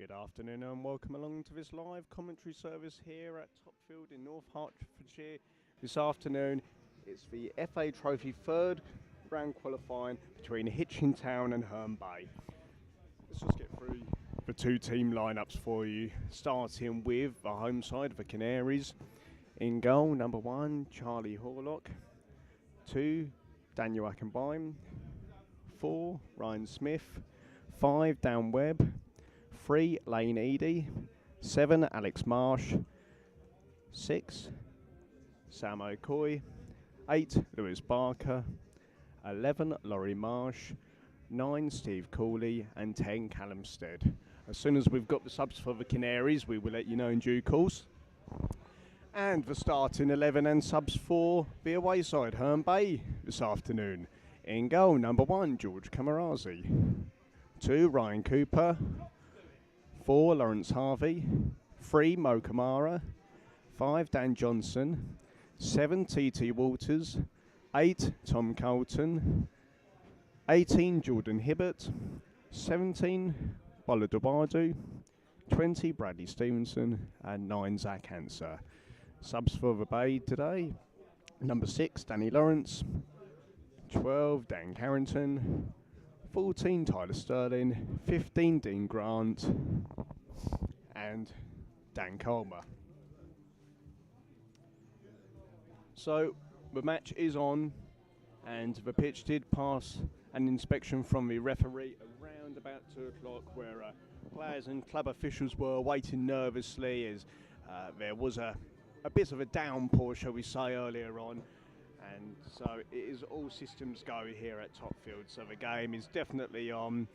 Good afternoon and welcome along to this live commentary service here at Topfield in North Hertfordshire. This afternoon it's the FA Trophy third round qualifying between Hitchin Town and Herne Bay. Let's just get through the two team lineups for you, starting with the home side of the Canaries. In goal, number 1, Charlie Horlock. 2, Daniel Ackenbeim. 4, Ryan Smith. 5, Dan Webb. 3, Lane Eady. 7, Alex Marsh. 6, Sam O'Coy. 8, Lewis Barker. 11, Laurie Marsh. 9, Steve Cooley. And 10, Callum Stead. As soon as we've got the subs for the Canaries, we will let you know in due course. And the starting 11 and subs for the away side, Herne Bay, this afternoon. In goal, number 1, George Camarazi. 2, Ryan Cooper. 4, Lawrence Harvey. 3, Mo Kamara. 5, Dan Johnson. 7, T.T. Walters. 8, Tom Colton. 18, Jordan Hibbert. 17, Bola Dubadu. 20, Bradley Stevenson. And 9, Zach Hanser. Subs for the Bay today: number 6, Danny Lawrence. 12, Dan Carrington. 14, Tyler Sterling. 15, Dean Grant. And Dan Colmer. So the match is on, and the pitch did pass an inspection from the referee around about 2 o'clock, where players and club officials were waiting nervously as there was a bit of a downpour, shall we say, earlier on. And so it is all systems go here at Topfield. So the game is definitely on.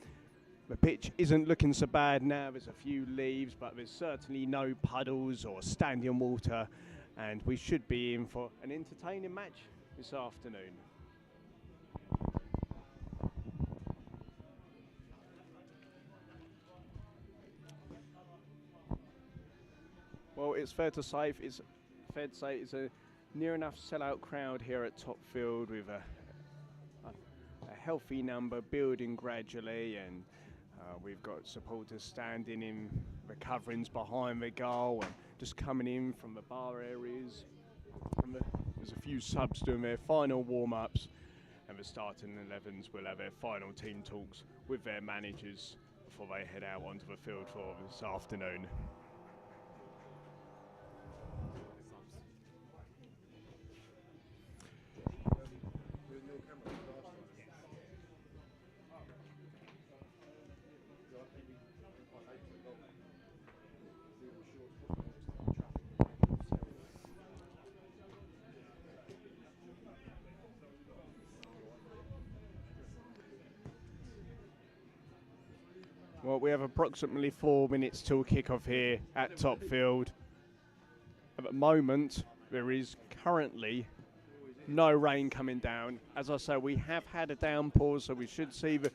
The pitch isn't looking so bad now. There's a few leaves, but there's certainly no puddles or standing water. And we should be in for an entertaining match this afternoon. Well, it's fair to say it's a near enough sellout crowd here at Topfield, with a healthy number building gradually, and we've got supporters standing in the coverings behind the goal and just coming in from the bar areas. And there's a few subs doing their final warm-ups, and the starting 11s will have their final team talks with their managers before they head out onto the field for this afternoon. Well, we have approximately 4 minutes till kick-off here at Topfield. At the moment, there is currently no rain coming down. As I say, we have had a downpour, so we should see the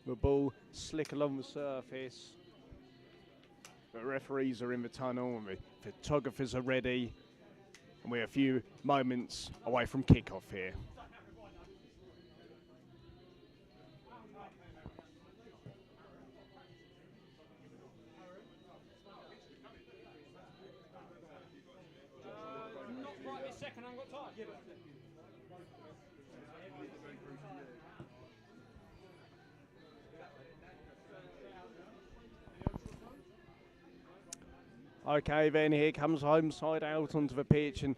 ball slick along the surface. The referees are in the tunnel and the photographers are ready. And we're a few moments away from kick-off here. Not right this second, I haven't got time. Okay, then here comes home side out onto the pitch, and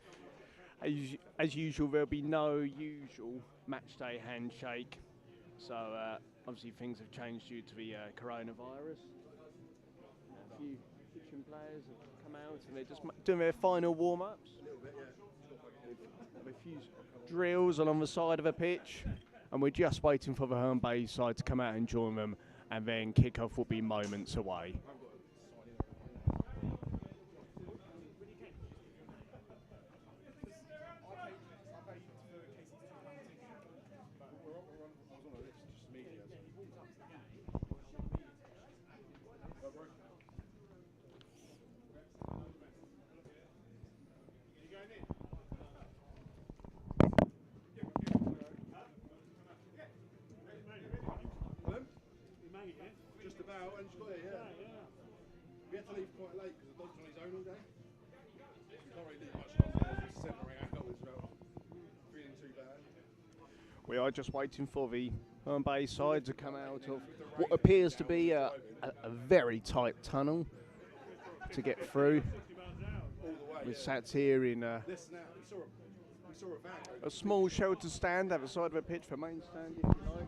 as usual there'll be no usual matchday handshake. So obviously things have changed due to the coronavirus. A few Hitchin players have come out and they're just doing their final warm-ups. A few drills along the side of the pitch, and we're just waiting for the Herne Bay side to come out and join them, and then kick-off will be moments away. Just about, and she's got it, yeah. We are just waiting for the Herne Bay side to come out of what appears to be a very tight tunnel to get through. We're sat here in a small shelter stand at the side of a pitch for main stand, if you like.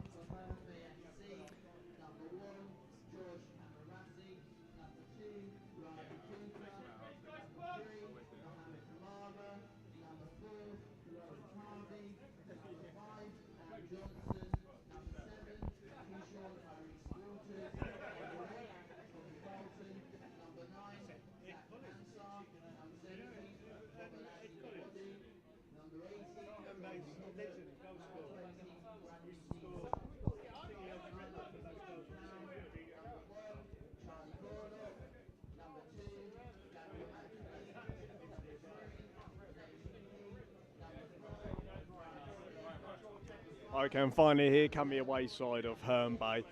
Okay, and finally here come the away side of Herne Bay.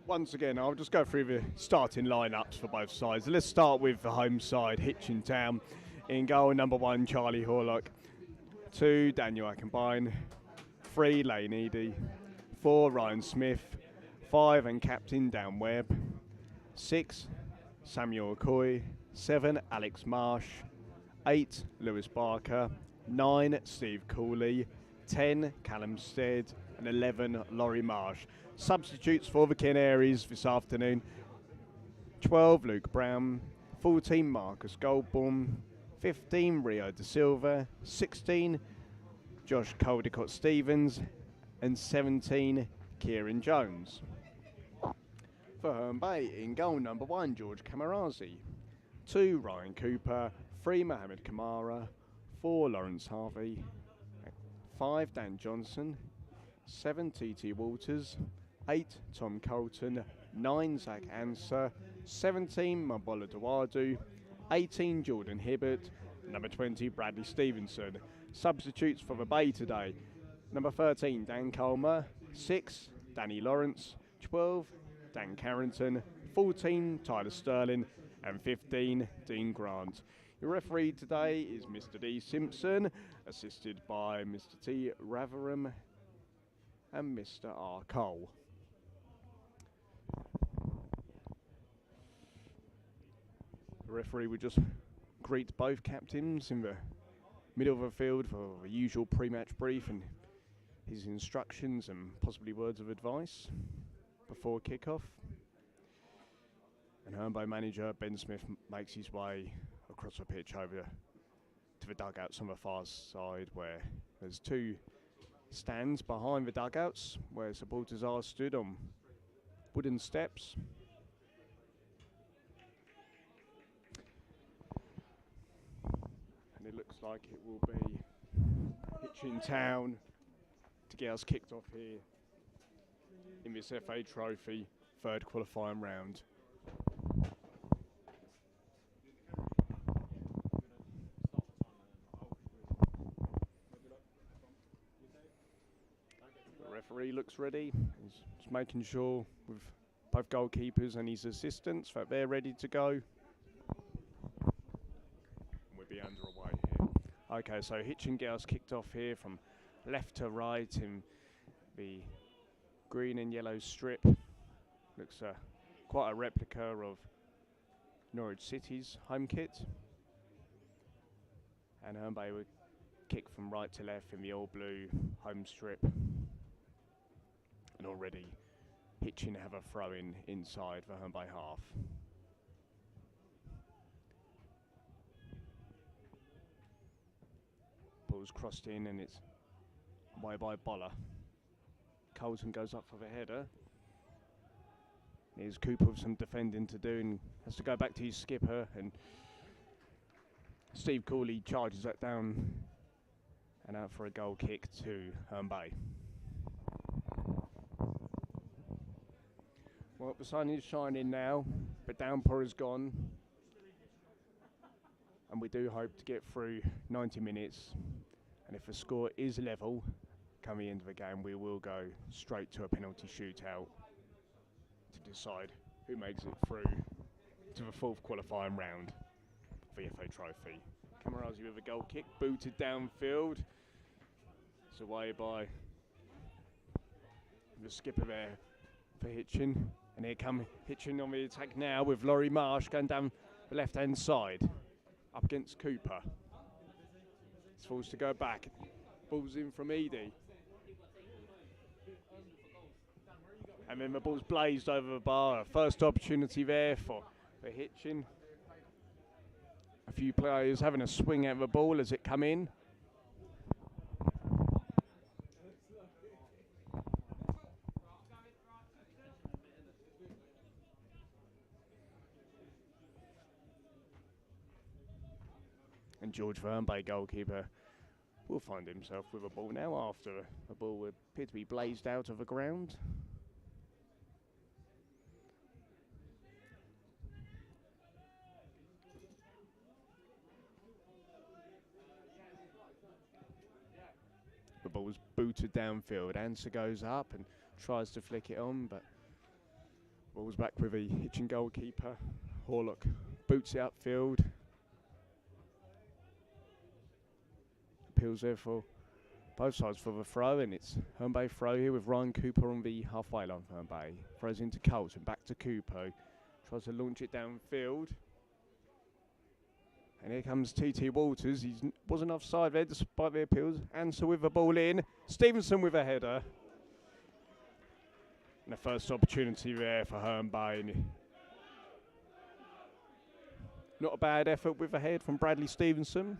Once again, I'll just go through the starting lineups for both sides. Let's start with the home side, Hitchin Town. In goal, number 1, Charlie Horlock. 2, Daniel Ackenbine. 3, Lane Eady. 4, Ryan Smith. 5, and captain Dan Webb. 6, Samuel Coy. 7, Alex Marsh. 8, Lewis Barker. 9, Steve Cooley. 10, Callum Stead, and 11, Laurie Marsh. Substitutes for the Canaries this afternoon: 12, Luke Brown. 14, Marcus Goldbaum. 15, Rio Da Silva. 16, Josh Caldecott-Stevens, and 17, Kieran Jones. For Herne Bay, in goal, number 1, George Camarazi. 2, Ryan Cooper. 3, Mohamed Kamara. 4, Lawrence Harvey. 5, Dan Johnson. 7, T.T. Walters. 8, Tom Colton. 9, Zach Anser. 17, Mabola Dawadu. 18, Jordan Hibbert. Number 20, Bradley Stevenson. Substitutes for the Bay today: number 13, Dan Colmer. 6, Danny Lawrence. 12, Dan Carrington. 14, Tyler Sterling. And 15, Dean Grant. Your referee today is Mr. D. Simpson, assisted by Mr. T. Raveram and Mr. R. Cole. The referee would just greet both captains in the middle of the field for the usual pre-match brief and his instructions and possibly words of advice before kick-off. And Herne Bay manager Ben Smith makes his way across the pitch over to the dugouts on the far side, where there's 2 stands behind the dugouts where supporters are stood on wooden steps. And it looks like it will be Hitchin Town to get us kicked off here in this FA Trophy 3rd qualifying round. Referee looks ready. He's just making sure with both goalkeepers and his assistants that they're ready to go. We'll be underway here. Okay, so Hitchin get us kicked off here from left to right in the green and yellow strip. Looks quite a replica of Norwich City's home kit. And Herne Bay would kick from right to left in the all blue home strip. And already Hitchin have a throw in inside the Herne Bay half. Ball's crossed in and it's away by Boller. Colton goes up for the header. Here's Cooper with some defending to do and has to go back to his skipper, and Steve Cooley charges that down and out for a goal kick to Herne Bay. Well, the sun is shining now, but downpour is gone. And we do hope to get through 90 minutes. And if the score is level, come the end of the game, we will go straight to a penalty shootout to decide who makes it through to the 4th qualifying round of the FA Trophy. Camarazi with a goal kick, booted downfield. It's away by The skipper there for Hitchin. And here come Hitchin on the attack now with Laurie Marsh going down the left-hand side. Up against Cooper. He's forced to go back. Ball's in from Edie. And then the ball's blazed over the bar. First opportunity there for Hitchin. A few players having a swing at the ball as it come in. And George Herne, goalkeeper, will find himself with a ball now after the ball would appear to be blazed out of the ground. The ball's booted downfield. Answer goes up and tries to flick it on, but ball's back with a Hitchin goalkeeper. Horlock boots it upfield. Appeals there for both sides for the throw, and it's Herne Bay throw here with Ryan Cooper on the halfway line for Herne Bay. Throws into Colton, back to Cooper. Tries to launch it downfield. And here comes TT Walters. He wasn't offside there despite the appeals. Answer with the ball in. Stevenson with a header. And the first opportunity there for Herne Bay. Not a bad effort with a head from Bradley Stevenson.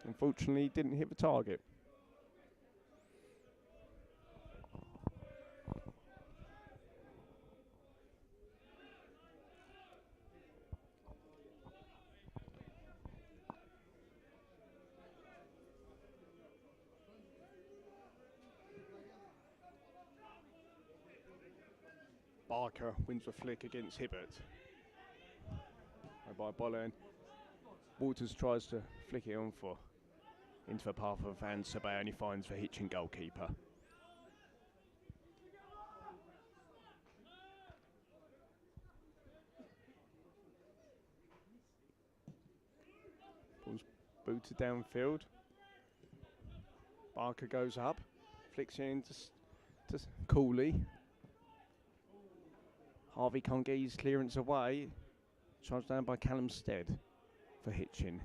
Unfortunately, didn't hit the target. Barker wins the flick against Hibbert. By Bolland. Walters tries to flick it on for into the path of Answer, but only finds the Hitchin goalkeeper. Ball's booted downfield. Barker goes up, flicks it in to Cooley. Harvey can't get his clearance away. Charged down by Callum Stead for Hitchin.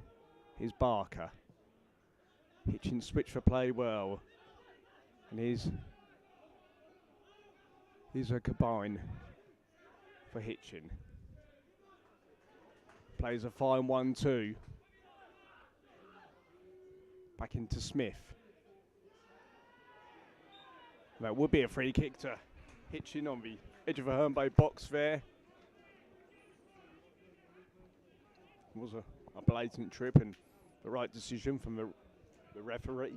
Here's Barker. Hitchin switch for play well. And here's a combine for Hitchin. Plays a fine 1-2. Back into Smith. That would be a free kick to Hitchin on the edge of a Herne Bay box there. It was a blatant trip and the right decision from the referee.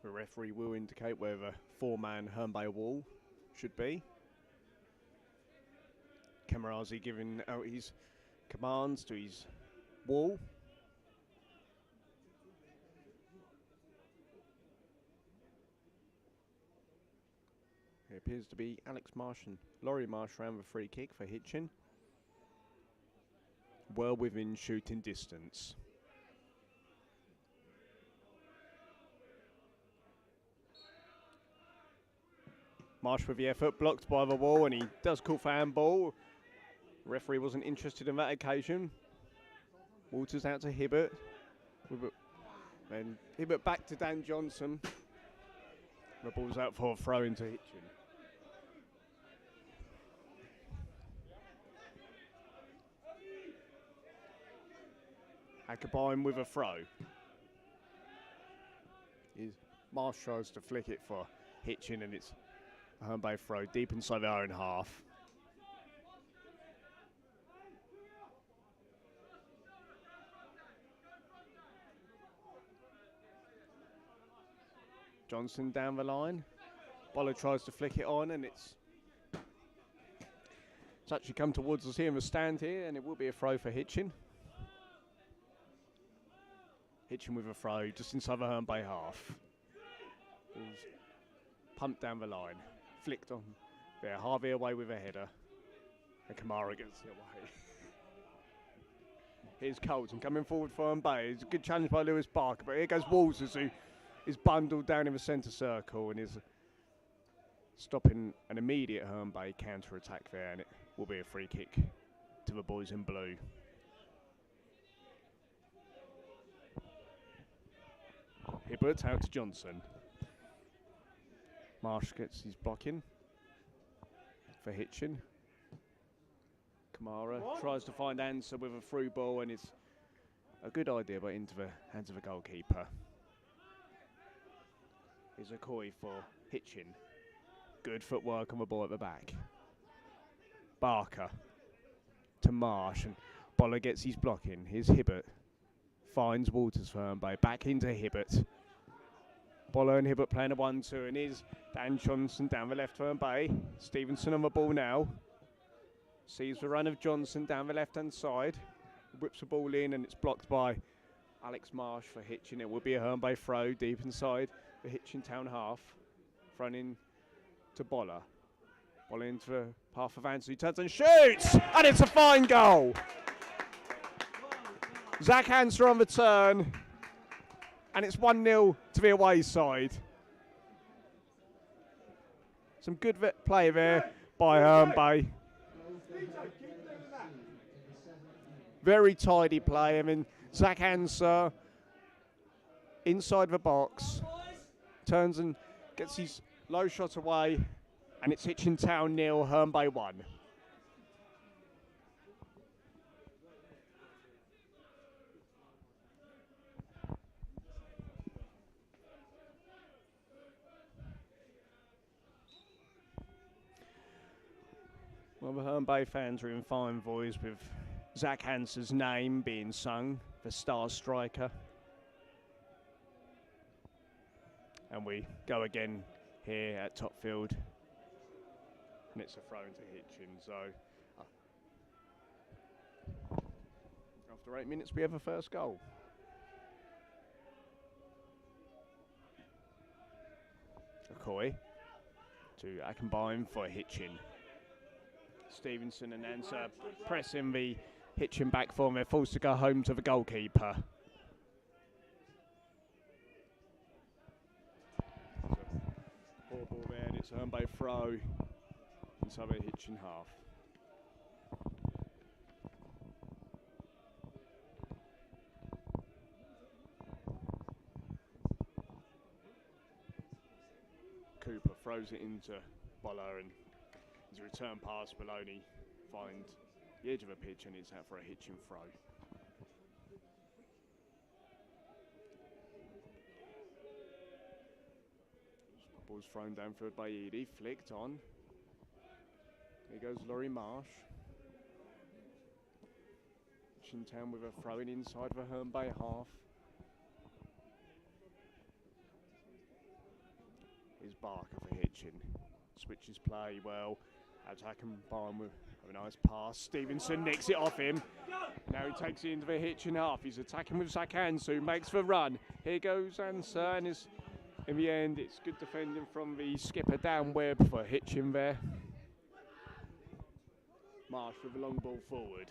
The referee will indicate where the four-man Herne Bay wall should be. Camarazi giving out his commands to his wall. It appears to be Alex Marsh and Laurie Marsh around the free kick for Hitchin. Well within shooting distance. Marsh with the effort, blocked by the wall, and he does call for handball. Referee wasn't interested in that occasion. Walters out to Hibbert. Then Hibbert back to Dan Johnson. The ball's out for a throw into Hitchin. Hackabine with a throw. Marsh tries to flick it for Hitchin, and it's a Herne Bay throw deep inside their own half. Johnson down the line. Boller tries to flick it on, and it's actually come towards us here in the stand here, and it will be a throw for Hitchin. Hitchin with a throw just inside the Herne Bay half. Ball's pumped down the line, flicked on there. Harvey away with a header, and Kamara gets it away. Here's Colton coming forward for Herne Bay. It's a good challenge by Lewis Barker, but here goes Walters, who is bundled down in the centre circle and is stopping an immediate Herne Bay counter-attack there, and it will be a free kick to the boys in blue. Hibbert out to Johnson. Marsh gets his blocking for Hitchin. Kamara tries to find answer with a through ball, and it's a good idea, but into the hands of the goalkeeper. Here's a Coy for Hitchin. Good footwork on the ball at the back. Barker to Marsh, and Boller gets his blocking. Here's Hibbert. Finds Walters for Herne Bay. Back into Hibbert. Boller and Hibbert playing a 1-2, and here's Dan Johnson down the left for Herne Bay. Stevenson on the ball now. Sees the run of Johnson down the left-hand side. Whips the ball in, and it's blocked by Alex Marsh for Hitchin. It will be a Herne Bay throw deep inside the Hitchin Town half. Thrown in to Boller. Boller into the path of Anthony. He turns and shoots! And it's a fine goal! Zach Hanser on the turn. And it's 1-0 to the away side. Some good play there by Herne Bay. Very tidy play. I mean, Zach Hanser inside the box. Turns and gets his low shot away. And it's Hitchin Town 0, Herne Bay 1. Well, the Herne Bay fans are in fine voice with Zach Hanser's name being sung, the star striker. And we go again here at Topfield. And it's a throw into Hitchin, so after 8 minutes we have a first goal. Okoye to Ackenbine for Hitchin. Stevenson and Answer pressing the Hitchin back form. They're forced to go home to the goalkeeper. Poor ball there, and it's a Herne Bay throw inside the Hitchin half. Cooper throws it into Boller, and his return pass Maloney find the edge of a pitch, and it's out for a Hitchin throw. Ball's thrown downfield by Edie, flicked on. Here goes Laurie Marsh. Hitchin Town with a throw in inside the Herne Bay half. Here's Barker for Hitchin. Switches play well. Attack and Barn with a nice pass. Stevenson nicks it off him. Now he takes it into the Hitchin half. He's attacking with Zach Hansu, makes the run. Here goes Answer, and in the end it's good defending from the skipper Dan Webb for Hitchin there. Marsh with a long ball forward.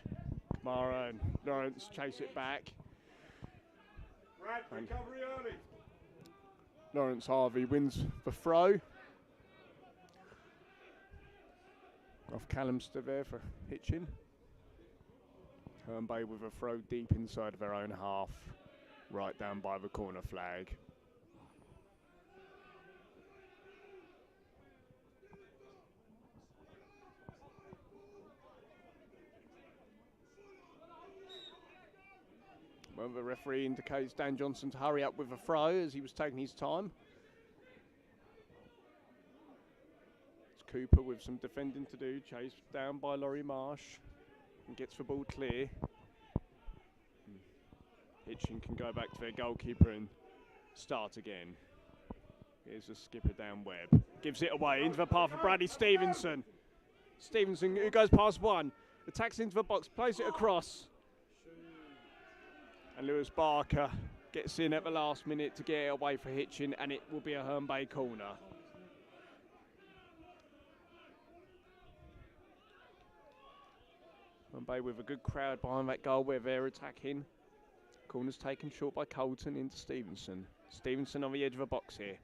Kamara and Lawrence chase it back. Recovery early. Lawrence Harvey wins the throw. Off Callumster there for Hitchin. Herne Bay with a throw deep inside of their own half, right down by the corner flag. Well, the referee indicates Dan Johnson to hurry up with the throw as he was taking his time. Cooper with some defending to do, chased down by Laurie Marsh and gets the ball clear. Hitchin can go back to their goalkeeper and start again. Here's the skipper Dan Webb. Gives it away into the path of Bradley Stevenson. Stevenson, who goes past one, attacks into the box, plays it across. And Lewis Barker Gets in at the last minute to get it away for Hitchin, and it will be a Herne Bay corner. Herne Bay with a good crowd behind that goal where they're attacking. Corner's taken short by Colton into Stevenson. Stevenson on the edge of the box here.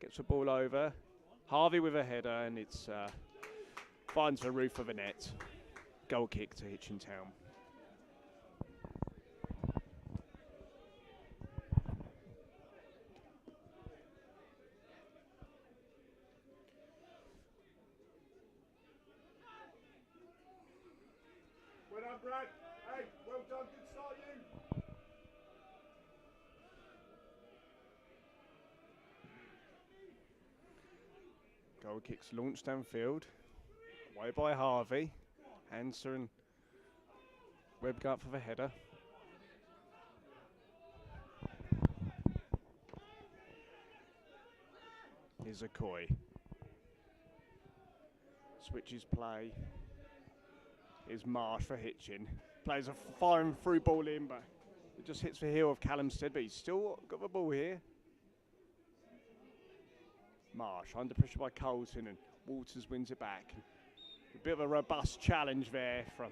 Gets the ball over. Harvey with a header, and it's finds the roof of the net. Goal kick to Hitchin Town. Well done, Brad. Hey, well done. Good start, you. Goal kicks launched downfield. Away by Harvey. Hanser and Webb go up for the header. Here's a Coy. Switches play. Here's Marsh for Hitchin. Plays a firing through ball in, but it just hits the heel of Callumstead, but he's still got the ball here. Marsh under pressure by Colton, and Walters wins it back. A bit of a robust challenge there from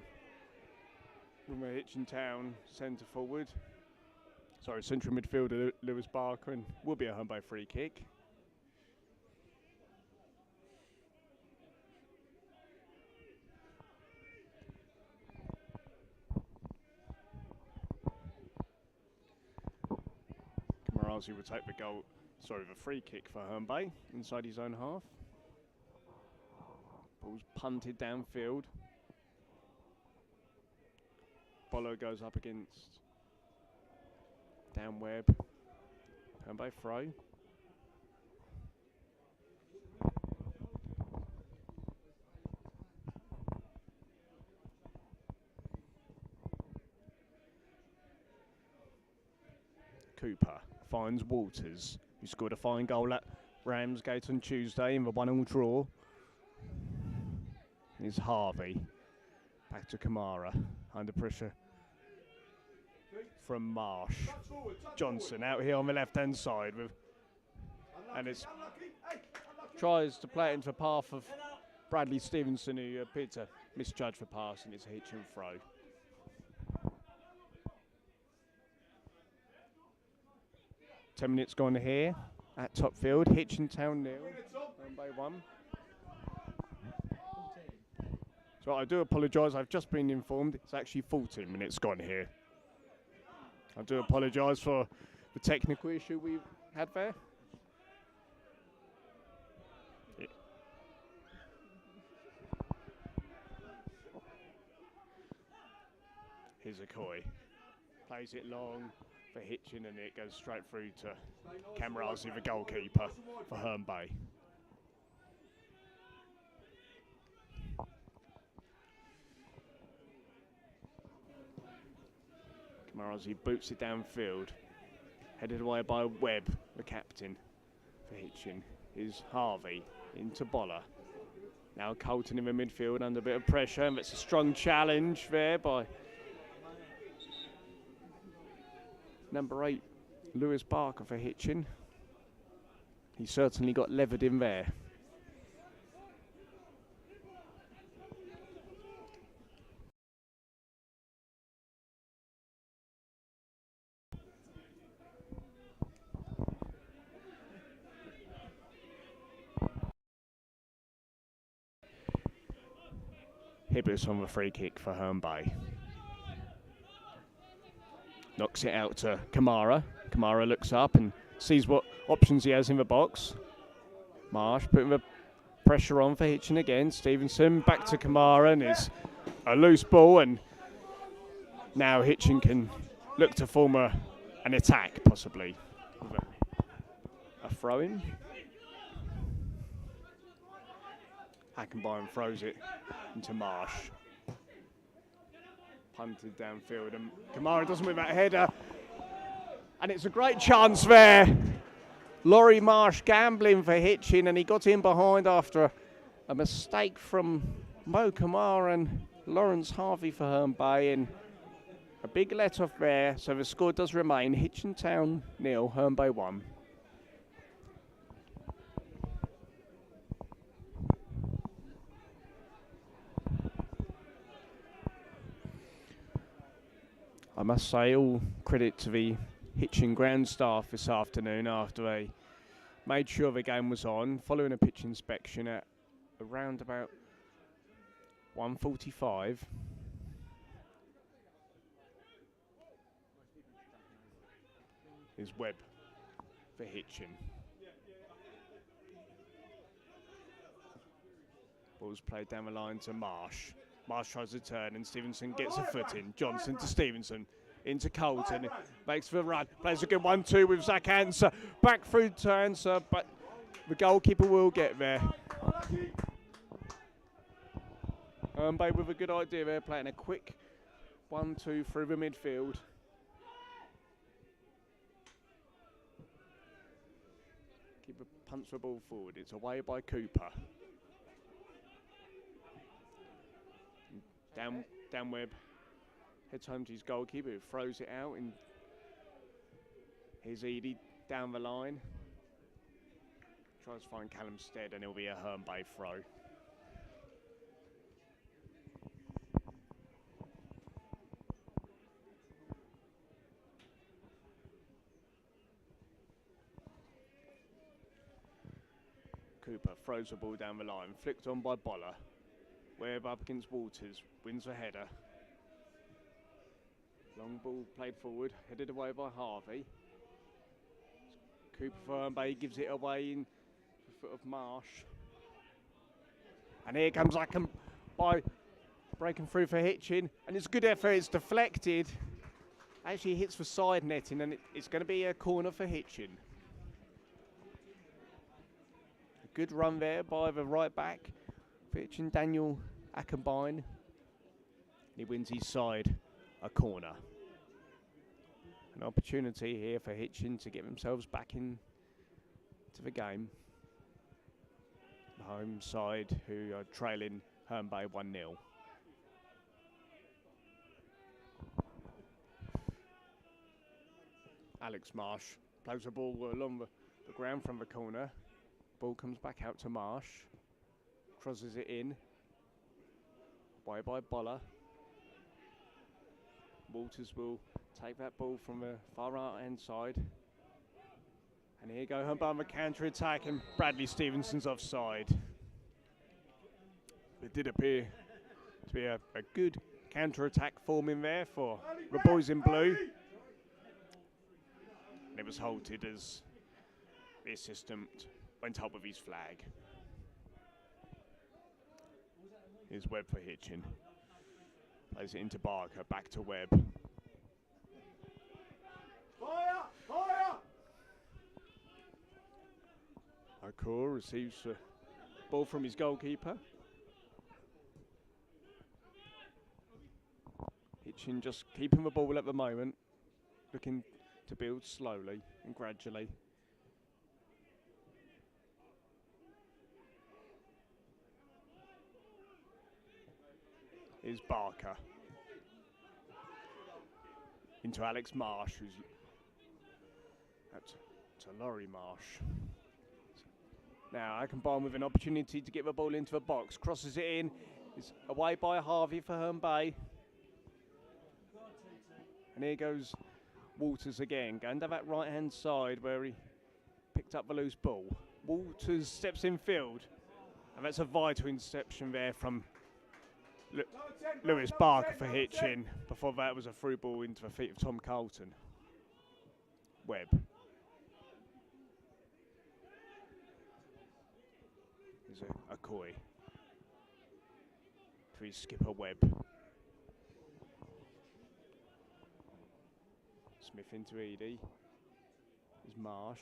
the Hitchin Town centre forward. Sorry, central midfielder Lewis Barker, and will be a Herne Bay free kick. Kamarazi will take the free kick for Herne Bay inside his own half. Ball's punted downfield. Bolo goes up against Dan Webb. Herne Bay throw. Cooper finds Walters, who scored a fine goal at Ramsgate on Tuesday in the 1-1 draw. Here's Harvey. Back to Kamara. Under pressure from Marsh. Johnson out here on the left-hand side. And it tries to play it into the path of Bradley Stevenson, who appeared to misjudge the pass, and it's a Hitchin throw. Ten minutes gone here at Topfield. Hitchin Town 0, Herne Bay 1. So I do apologise, I've just been informed it's actually 14 minutes gone here. I do apologise for the technical issue we've had there. Yeah. Here's a Coy. Plays it long for Hitchin, and it goes straight through to Kamarazi, the goalkeeper for Herne Bay. Kamarazi boots it downfield, headed away by Webb, the captain for Hitchin. Is Harvey into Boller. Now Colton in the midfield under a bit of pressure, and it's a strong challenge there by number 8, Lewis Barker for Hitchin. He certainly got levered in there. Hibbers on the free kick for Herne Bay. Knocks it out to Kamara. Kamara looks up and sees what options he has in the box. Marsh putting the pressure on for Hitchin again. Stevenson back to Kamara, and it's a loose ball, and now Hitchin can look to form an attack, possibly. A throw-in. Hackenbyne throws it into Marsh. Punted downfield, and Kamara doesn't win that header. And it's a great chance there. Laurie Marsh gambling for Hitchin, and he got in behind after a mistake from Mo Kamara and Lawrence Harvey for Herne Bay. And A big let-off there, so the score does remain Hitchin Town 0, Herne Bay 1. I must say all credit to the Hitchin ground staff this afternoon after they made sure the game was on, following a pitch inspection at around about 1:45. Is Webb for Hitchin. Ball's played down the line to Marsh. Marsh tries to turn and Stevenson gets a foot in. Johnson to Stevenson. Into Colton. Makes the run. Plays a good 1-2 with Zach Answer. Back through to Answer, but the goalkeeper will get there. Bay with a good idea there, playing a quick 1-2 through the midfield. Keeper punts the ball forward. It's away by Cooper. Down Webb. Heads home to his goalkeeper who throws it out. And here's Edie down the line. Tries to find Callum Stead and it'll be a Herne Bay throw. Cooper throws the ball down the line, flicked on by Boller. Webb up against Walters, wins the header. Long ball played forward, headed away by Harvey. Cooper for Herne Bay gives it away in the foot of Marsh. And here comes Ackham by breaking through for Hitchin. And it's a good effort, it's deflected. Actually hits the side netting and it's going to be a corner for Hitchin. A good run there by the right back. Hitchin, Daniel Ackenbine. He wins his side a corner. An opportunity here for Hitchin to get themselves back into the game. The home side who are trailing Herne Bay 1-0. Alex Marsh plays the ball along the ground from the corner. Ball comes back out to Marsh. Crosses it in. Away by Boller. Walters will take that ball from the far right hand side. And here go Herne Bay on the counter attack and Bradley Stevenson's offside. It did appear to be a good counter attack forming there for the boys in blue. And it was halted as the assistant went up with his flag. Here's Webb for Hitchin. Plays it into Barker, back to Webb. Fire! Fire! Okor receives the ball from his goalkeeper. Hitchin just keeping the ball at the moment, looking to build slowly and gradually. Is Barker. Into Alex Marsh, who's to Laurie Marsh. Now Ackenbine with an opportunity to get the ball into the box. Crosses it in. It's away by Harvey for Herne Bay. And here goes Walters again, going down that right hand side where he picked up the loose ball. Walters steps in field. And that's a vital interception there from Lewis Barker for Hitchin. Before that was a through ball into the feet of Tom Carlton. Webb. There's a Coy. To his skipper Webb. Smith into Edie. Is Marsh.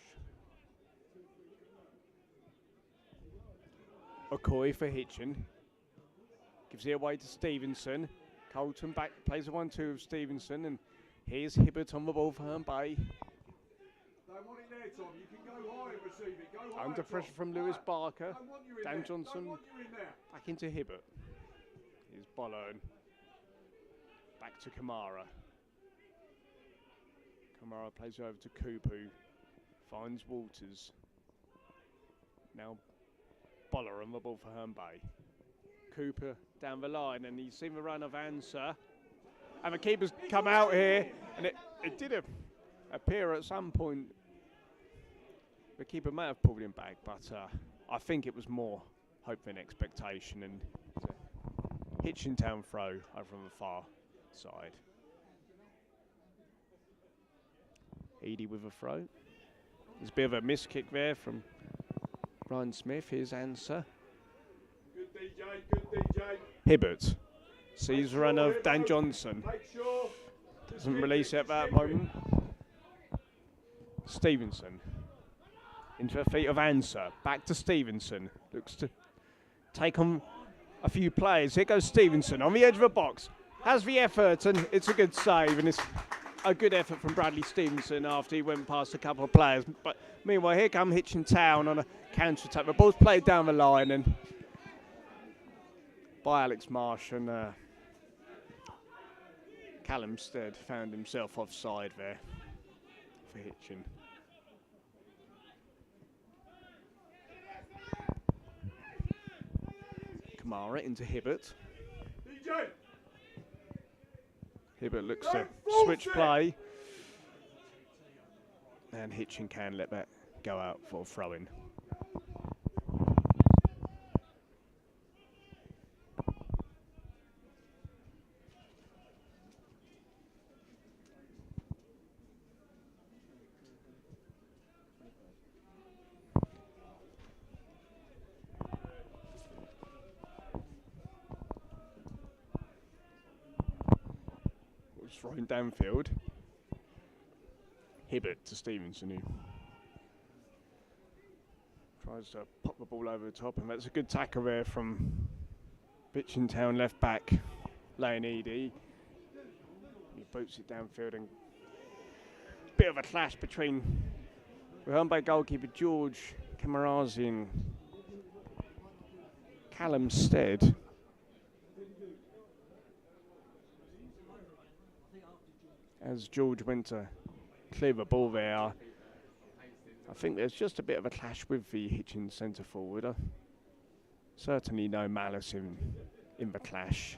Okoye for Hitchin. Gives it away to Stevenson. Colton back, plays a 1-2 with Stevenson, and here's Hibbert on the ball for Herne Bay. Don't want it there, Tom. You can go high and receive it. Go high. Under pressure from Lewis Barker. Dan Johnson back into Hibbert. Here's Bollern. Back to Kamara. Kamara plays it over to Coop, who finds Walters. Now Boller on the ball for Herne Bay. Cooper down the line, and he's seen the run of Answer. And the keeper's come out here, and it did appear at some point the keeper may have pulled him back, but I think it was more hope than expectation, and it's a Hitchin Town throw over on the far side. Edie with a throw. There's a bit of a miss kick there from Ryan Smith. Here's Answer. Good DJ, good DJ. Hibbert sees the run of Dan Johnson. Doesn't release it at that moment. Stevenson into the feet of Answer. Back to Stevenson. Looks to take on a few players. Here goes Stevenson on the edge of the box. Has the effort, and it's a good save, and it's a good effort from Bradley Stevenson after he went past a couple of players. But meanwhile, here come Hitchin Town on a counter-attack. The ball's played down the line and by Alex Marsh, and Callum Stead found himself offside there for Hitchin. Kamara into Hibbert. DJ. Hibbert looks to switch play, and Hitchin can let that go out for a throw-in. Thrown downfield. Hibbert to Stevenson, who tries to pop the ball over the top, and that's a good tackle there from Hitchin Town left back, Lane Edie. He boots it downfield, and bit of a clash between the Herne Bay goalkeeper George Camarazi and Callum Stead. As George went to clear the ball there, I think there's just a bit of a clash with the Hitchin centre forward. Certainly no malice in the clash.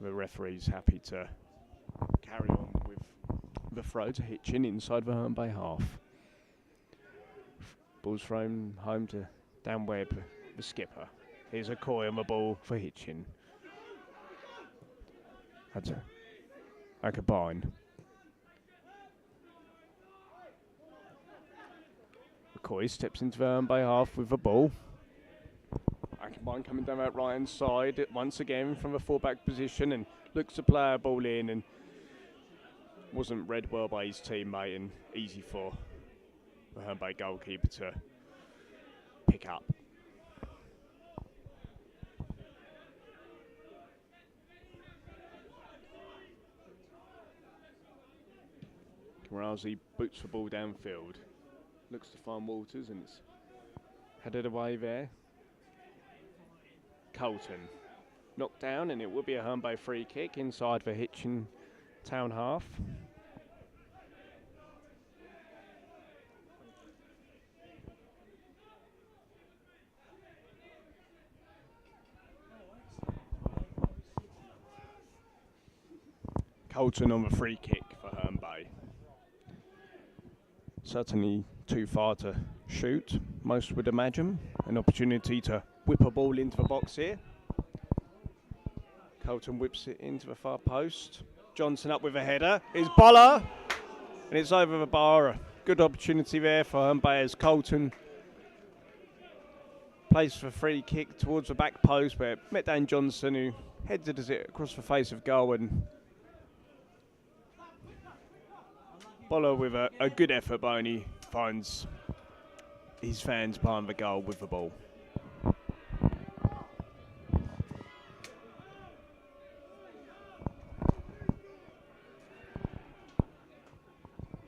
The referee's happy to carry on with the throw to Hitchin inside the Herne Bay half. Ball's thrown home to Dan Webb, the skipper. Here's a Coy on the ball for Hitchin. That's a combine. McCoy steps into the Herne Bay half with the ball. Akabine coming down that right hand side once again from the fullback position, and looks to play a ball in, and wasn't read well by his teammate, and easy for the Herne Bay goalkeeper to pick up. Camarazi boots the ball downfield. Looks to find Walters, and it's headed away there. Colton knocked down, and it will be a Herne Bay free kick inside the Hitchin Town half. Colton on the free kick for Herne Bay. Certainly too far to shoot, most would imagine. An opportunity to whip a ball into the box here. Colton whips it into the far post. Johnson up with a header. It's Boller, and it's over the bar. A good opportunity there for Herne Bay as Colton plays for a free kick towards the back post, where it met Dan Johnson, who headed it across the face of goal, and Boller with a good effort, but only finds his fans behind the goal with the ball.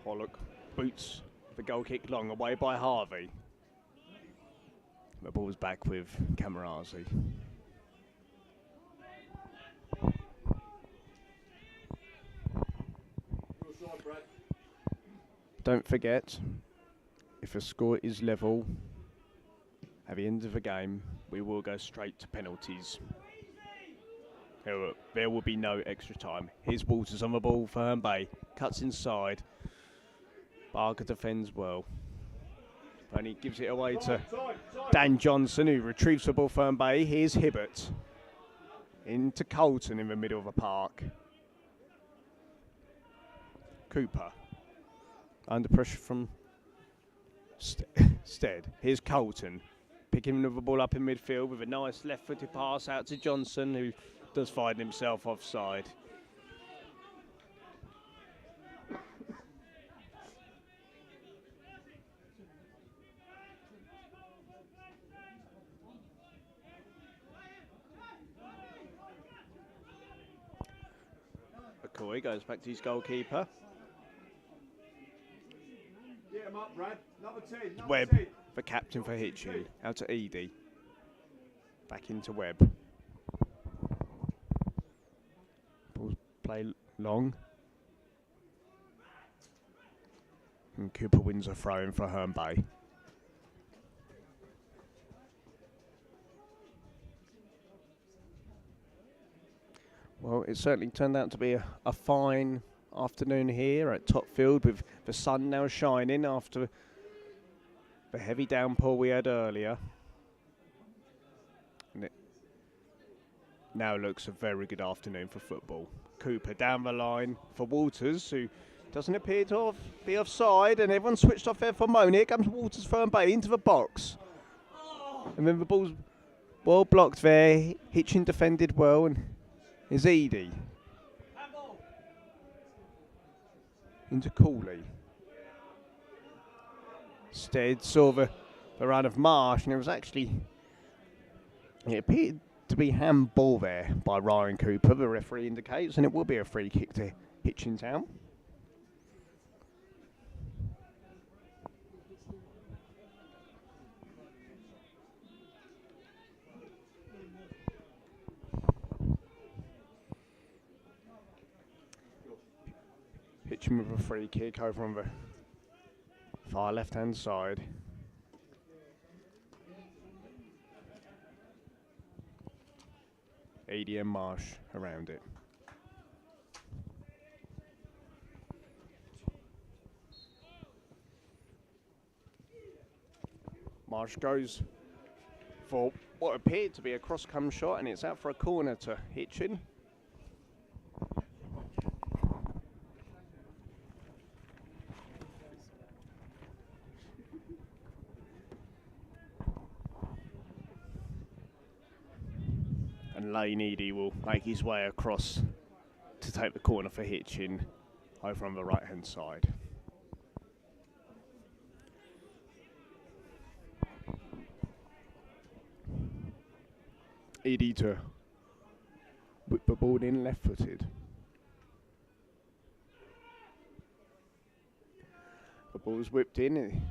Hollock boots the goal kick long away by Harvey. The ball's back with Camarazi. up, Brad. Don't forget, if a score is level at the end of the game, we will go straight to penalties. There will be no extra time. Here's Walters on the ball for Herne Bay. Cuts inside. Barker defends well. And he gives it away to Dan Johnson, who retrieves the ball for Herne Bay. Here's Hibbert. Into Colton in the middle of the park. Cooper. Under pressure from Stead. Here's Colton. Picking the ball up in midfield with a nice left-footed pass out to Johnson, who does find himself offside. McCoy goes back to his goalkeeper. Get him up, Brad. Number 10. Number Webb, 10. the captain for Hitchin. Out to Edie. Back into Webb. Ball's play long. And Cooper wins a throw in for Herne Bay. Well, it certainly turned out to be a fine afternoon here at Topfield, with the sun now shining after the heavy downpour we had earlier. And it now looks a very good afternoon for football. Cooper down the line for Walters, who doesn't appear to be offside, and everyone switched off there for a moment. Here comes Walters for Herne Bay into the box. And then the ball's well blocked there. Hitchin defended well, and is Edie. Into Cooley. Stead saw the run of Marsh, and it appeared to be handball there by Ryan Cooper, the referee indicates, and it will be a free kick to Hitchin Town. Hitchin with a free kick over on the far left-hand side. Edie and Marsh around it. Marsh goes for what appeared to be a cross-come shot, and it's out for a corner to Hitchin. Lane Edie will make his way across to take the corner for Hitchin over on the right hand side. Edie to whip the ball in left footed. The ball's whipped in.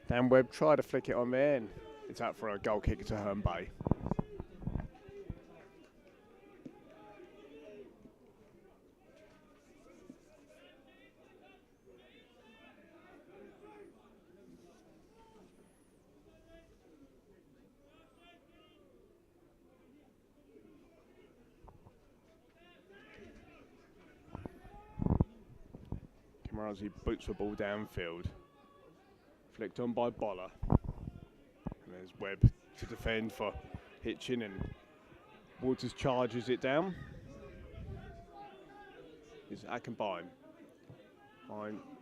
Dan Webb tried to flick it on there, and it's out for a goal kick to Herne Bay. He boots the ball downfield. Flicked on by Boller. And there's Webb to defend for Hitchin, and Walters charges it down. It's Akenbine.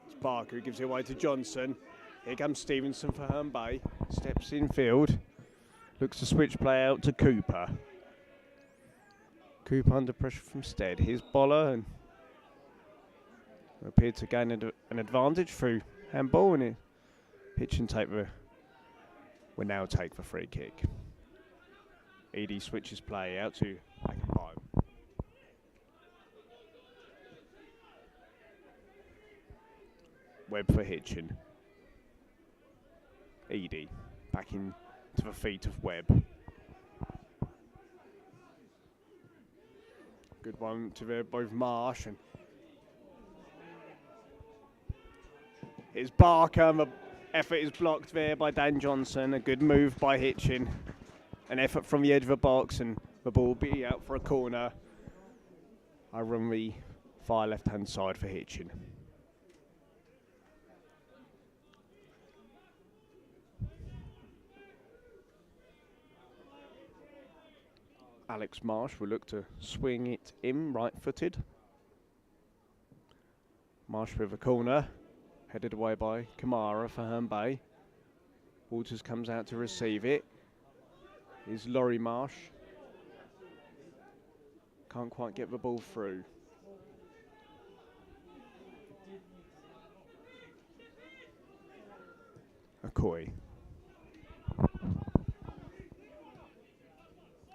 It's Barker who gives it away to Johnson. Here comes Stevenson for Herne Bay. Steps in field. Looks to switch play out to Cooper. Cooper under pressure from Stead. Here's Boller, and appeared to gain an advantage through handball, and Hitchin will now take the free kick. Edie switches play out to Akenbine. Webb for Hitchin. Edie back into the feet of Webb. Good one to both Marsh and It's Barker, and the effort is blocked there by Dan Johnson. A good move by Hitchin. An effort from the edge of the box, and the ball will be out for a corner. I run the far left-hand side for Hitchin. Alex Marsh will look to swing it in right-footed. Marsh with a corner, headed away by Kamara for Herne Bay. Walters comes out to receive it. Here's Laurie Marsh. Can't quite get the ball through. Okoye.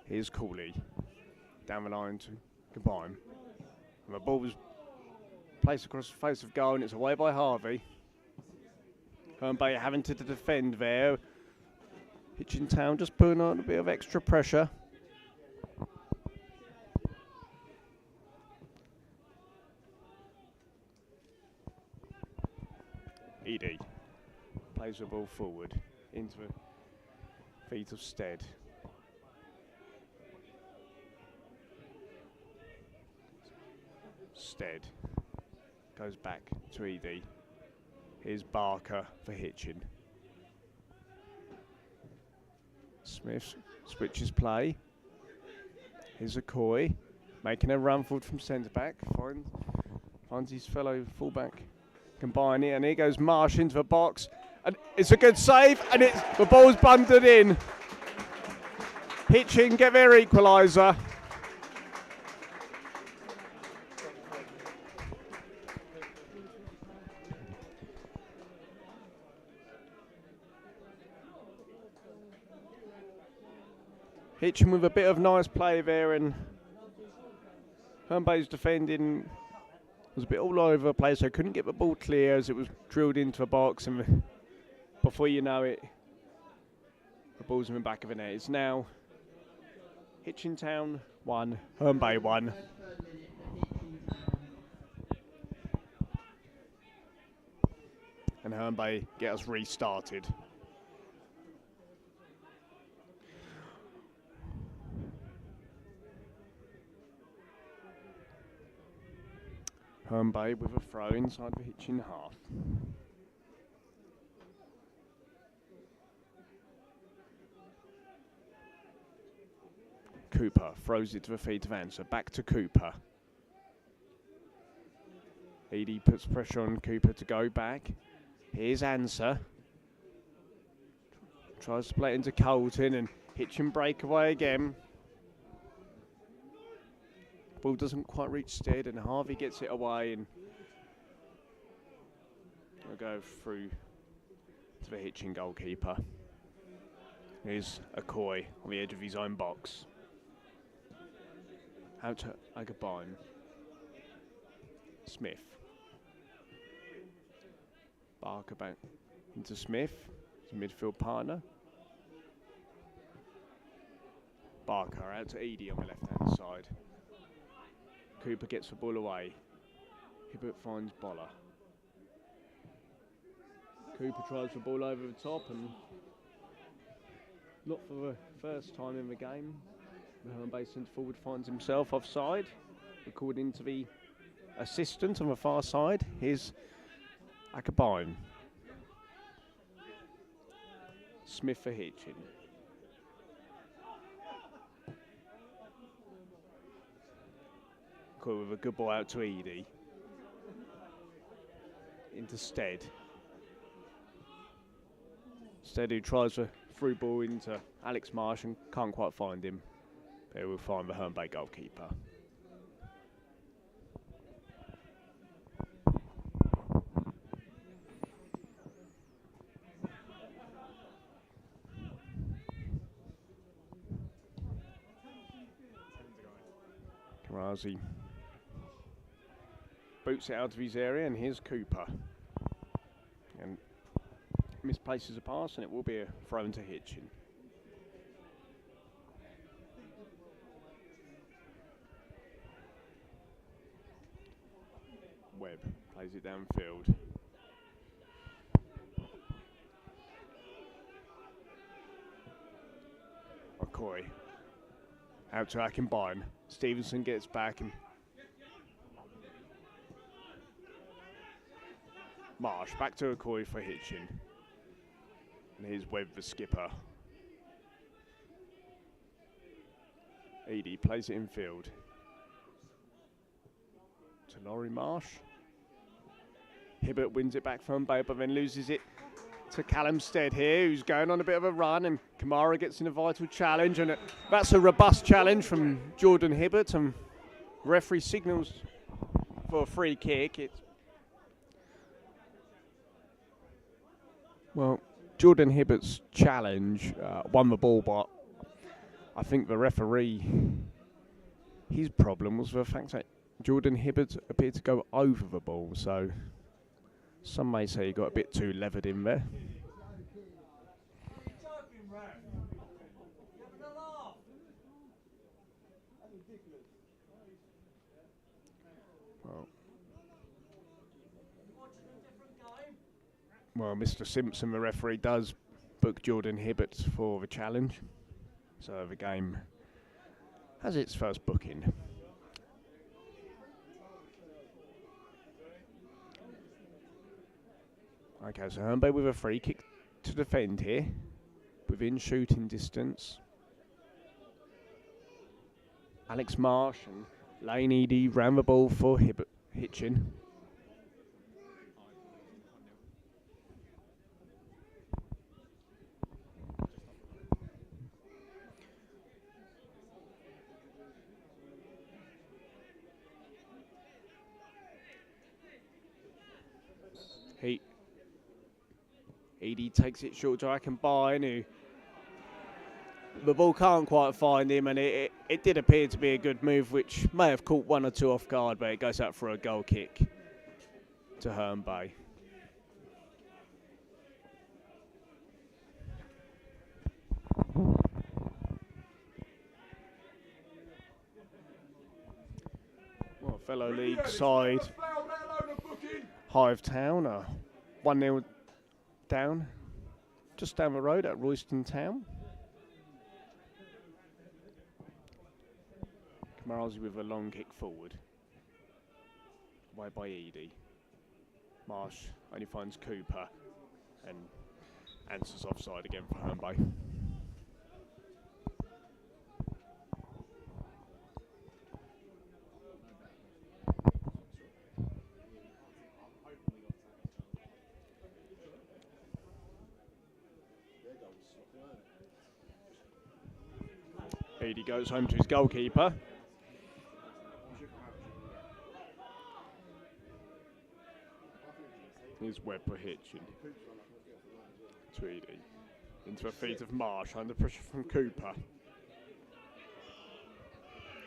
Here's Cooley. Down the line to combine. And the ball was placed across the face of goal, and it's away by Harvey. Herne Bay having to defend there. Hitchin Town just putting on a bit of extra pressure. Edie plays the ball forward into the feet of Stead. Stead goes back to Edie. Here's Barker for Hitchin. Smith switches play. Here's Okoye making a run forward from centre back. Finds his fellow fullback. Combine it, and here goes Marsh into the box. And it's a good save, and the ball's bunted in. Hitchin get their equaliser. Hitchin with a bit of nice play there, and Herne Bay's defending was a bit all over the place, so couldn't get the ball clear as it was drilled into the box, and before you know it, the ball's in the back of the net. It's now Hitchin Town 1, Herne Bay 1. And Herne Bay get us restarted. Herne Bay with a throw inside the Hitchin half. Cooper throws it to the feet of Answer. Back to Cooper. Edie puts pressure on Cooper to go back. Here's Answer. Tries to play it into Colton, and Hitchin breakaway again. Ball doesn't quite reach Stead, and Harvey gets it away, and he'll go through to the Hitchin goalkeeper. Here's Okoye on the edge of his own box. Out to Agabine. Smith. Barker back into Smith, his midfield partner. Barker out to Edie on the left-hand side. Cooper gets the ball away. Hibbert finds Boller. Cooper tries the ball over the top, and not for the first time in the game, the Herne Bay centre forward finds himself offside, according to the assistant on the far side. Here's Agabine. Smith for Hitchin. With a good ball out to Edie. Into Stead. Stead, who tries a through ball into Alex Marsh and can't quite find him. They will find the Herne Bay goalkeeper. Karazi boots it out of his area, and here's Cooper. And misplaces a pass, and it will be a throw to Hitchin. Webb plays it downfield. Out to Akinbine. Stevenson gets back and Marsh back to Okoye for Hitchin. And here's Webb, the skipper. Edie plays it in field. To Laurie Marsh. Hibbert wins it back from Bay, but then loses it to Callum Stead here, who's going on a bit of a run, and Kamara gets in a vital challenge, and that's a robust challenge from Jordan Hibbert, and referee signals for a free kick. Well, Jordan Hibbert's challenge won the ball, but I think the referee, his problem was the fact that Jordan Hibbert appeared to go over the ball, so some may say he got a bit too levered in there. Well, Mr. Simpson, the referee, does book Jordan Hibbert for the challenge. So the game has its first booking. Okay, so Herne with a free kick to defend here, within shooting distance. Alex Marsh and Lane Edie ran the ball for Hitchin. Edie takes it short to Akinbine, who the ball can't quite find him, and it did appear to be a good move, which may have caught one or two off guard, but it goes out for a goal kick to Herne Bay. Well, fellow league side, Hive Town, 1-0 down, just down the road at Royston Town. Kamarazi with a long kick forward. Away by Edie. Marsh only finds Cooper and answers offside again for Herne Bay. Edie goes home to his goalkeeper. Here's Webb for Hitchin. To Edie. Into the feet of Marsh under pressure from Cooper.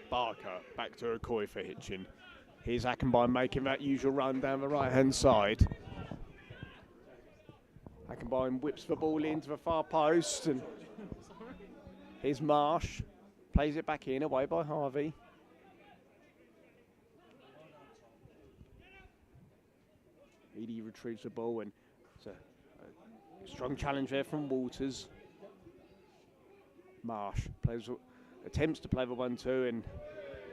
Barker back to Okoye for Hitchin. Here's Akinbine making that usual run down the right hand side. Akinbine whips the ball into the far post, and here's Marsh. Plays it back in, away by Harvey. Edie retrieves the ball, and it's a strong challenge there from Walters. Marsh attempts to play the 1-2, and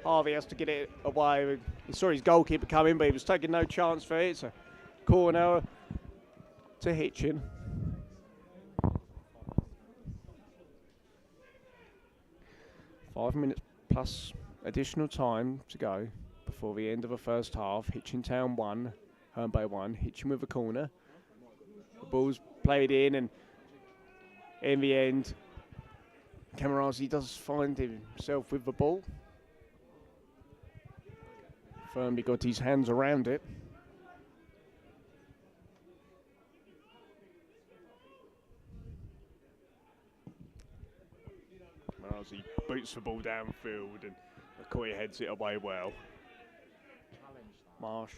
Harvey has to get it away. He saw his goalkeeper coming, but he was taking no chance for it. It's a corner to Hitchin. Five minutes plus additional time to go before the end of the first half. Hitchin Town 1, Herne Bay 1. Hitchin with a corner. The ball's played in, and in the end, Kamarazi does find himself with the ball. Firmly got his hands around it. Kamarazi boots the ball downfield, and Okoye heads it away well. Marsh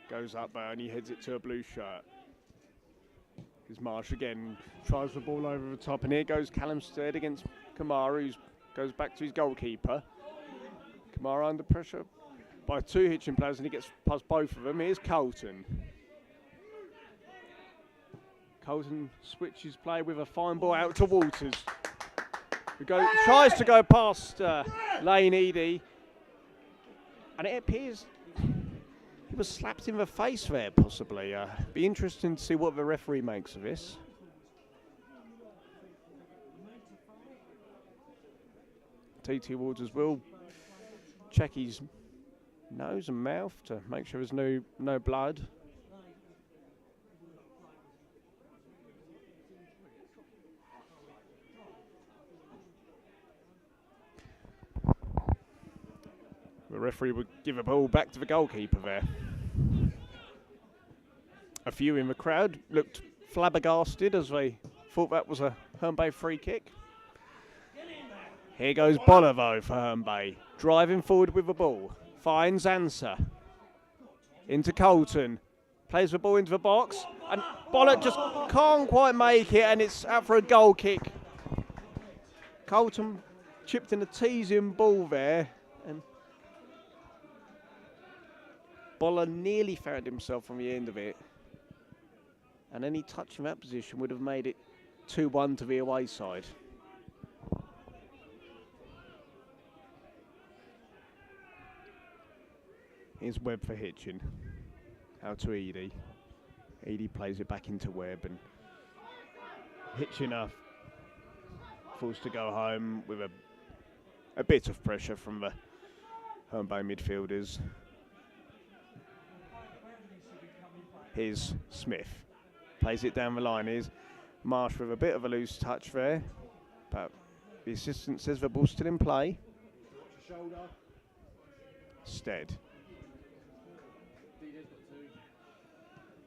goes up there and he heads it to a blue shirt. Here's Marsh again, tries the ball over the top, and here goes Callum Stead against Kamara, who goes back to his goalkeeper. Kamara under pressure by two Hitchin players, and he gets past both of them. Here's Colton. Colton switches play with a fine ball out to Walters, Tries to go past Lane Eady, and it appears he was slapped in the face there, possibly. Be interesting to see what the referee makes of this. TT Waters will check his nose and mouth to make sure there's no blood. The referee would give a ball back to the goalkeeper there. A few in the crowd looked flabbergasted as they thought that was a Herne Bay free kick. Here goes Bolivo for Herne Bay, driving forward with the ball. Finds Answer. Into Colton. Plays the ball into the box. And Bollock just can't quite make it, and it's out for a goal kick. Colton chipped in a teasing ball there, and Boller nearly found himself on the end of it. And any touch in that position would have made it 2-1 to the away side. Here's Webb for Hitchin. Out to Eady. Eady plays it back into Webb, and Hitchin forced to go home with a bit of pressure from the Herne Bay midfielders. Here's Smith. Plays it down the line. Here's Marsh with a bit of a loose touch there, but the assistant says the ball's still in play. Stead.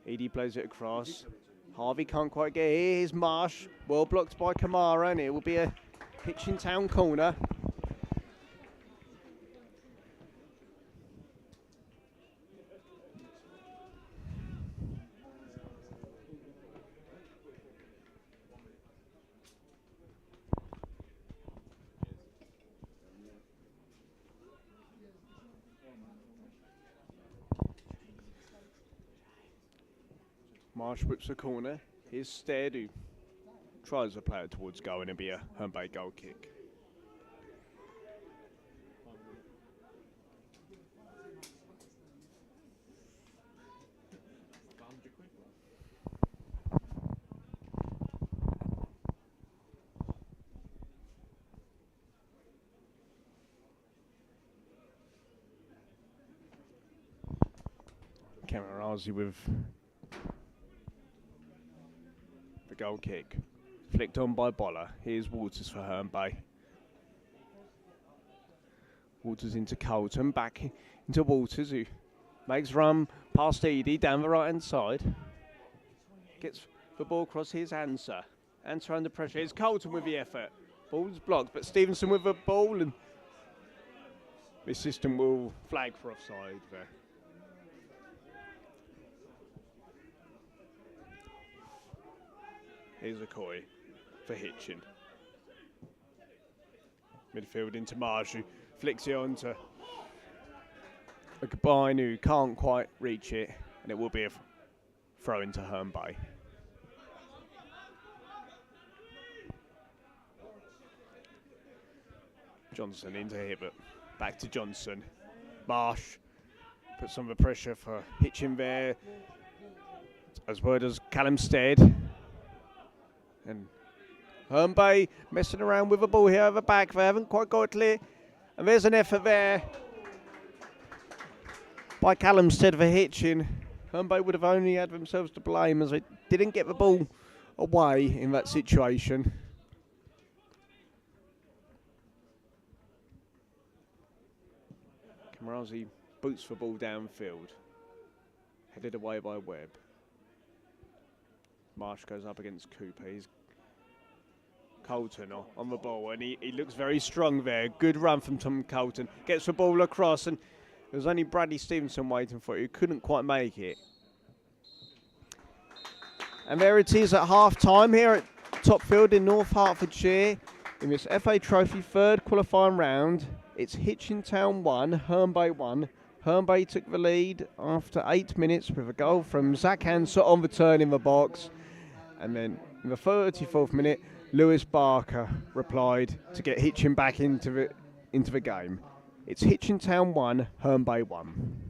Eady plays it across. Harvey can't quite get it. Here's Marsh. Well blocked by Kamara, and it will be a Hitchin Town corner. Marsh whips a corner. Here's Stead, who tries to play it towards goal, and it'll be a Herne Bay goal kick. Camarazi with the goal kick. Flicked on by Boller. Here's Waters for Herne Bay. Waters into Colton. Back into Waters, who makes run past Eady down the right hand side. Gets the ball across. Here's Answer. Answer under pressure. Here's Colton with the effort. Ball's blocked, but Stevenson with the ball, and the assistant will flag for offside there. Here's a Coy for Hitchin. Midfield into Marsh, who flicks it on to a Combine who can't quite reach it, and it will be a throw into Herne Bay. Johnson into here, but back to Johnson. Marsh puts some of the pressure for Hitchin there, as well as Callum Stead. And Herne Bay messing around with the ball here over the back. They haven't quite got it clear. And there's an effort there by Callum Stead for Hitchin. Herne Bay would have only had themselves to blame, as they didn't get the ball away in that situation. Camarazi boots the ball downfield. Headed away by Webb. Marsh goes up against Cooper. He's Colton on the ball, and he looks very strong there. Good run from Tom Colton. Gets the ball across, and there was only Bradley Stevenson waiting for it, who couldn't quite make it. And there it is at half-time here at Topfield in North Hertfordshire in this FA Trophy third qualifying round. It's Hitchin Town 1, Herne Bay 1. Herne Bay took the lead after 8 minutes with a goal from Zach Hanser on the turn in the box. And then in the 34th minute, Lewis Barker replied to get Hitchin back into the game. It's Hitchin Town 1, Herne 1.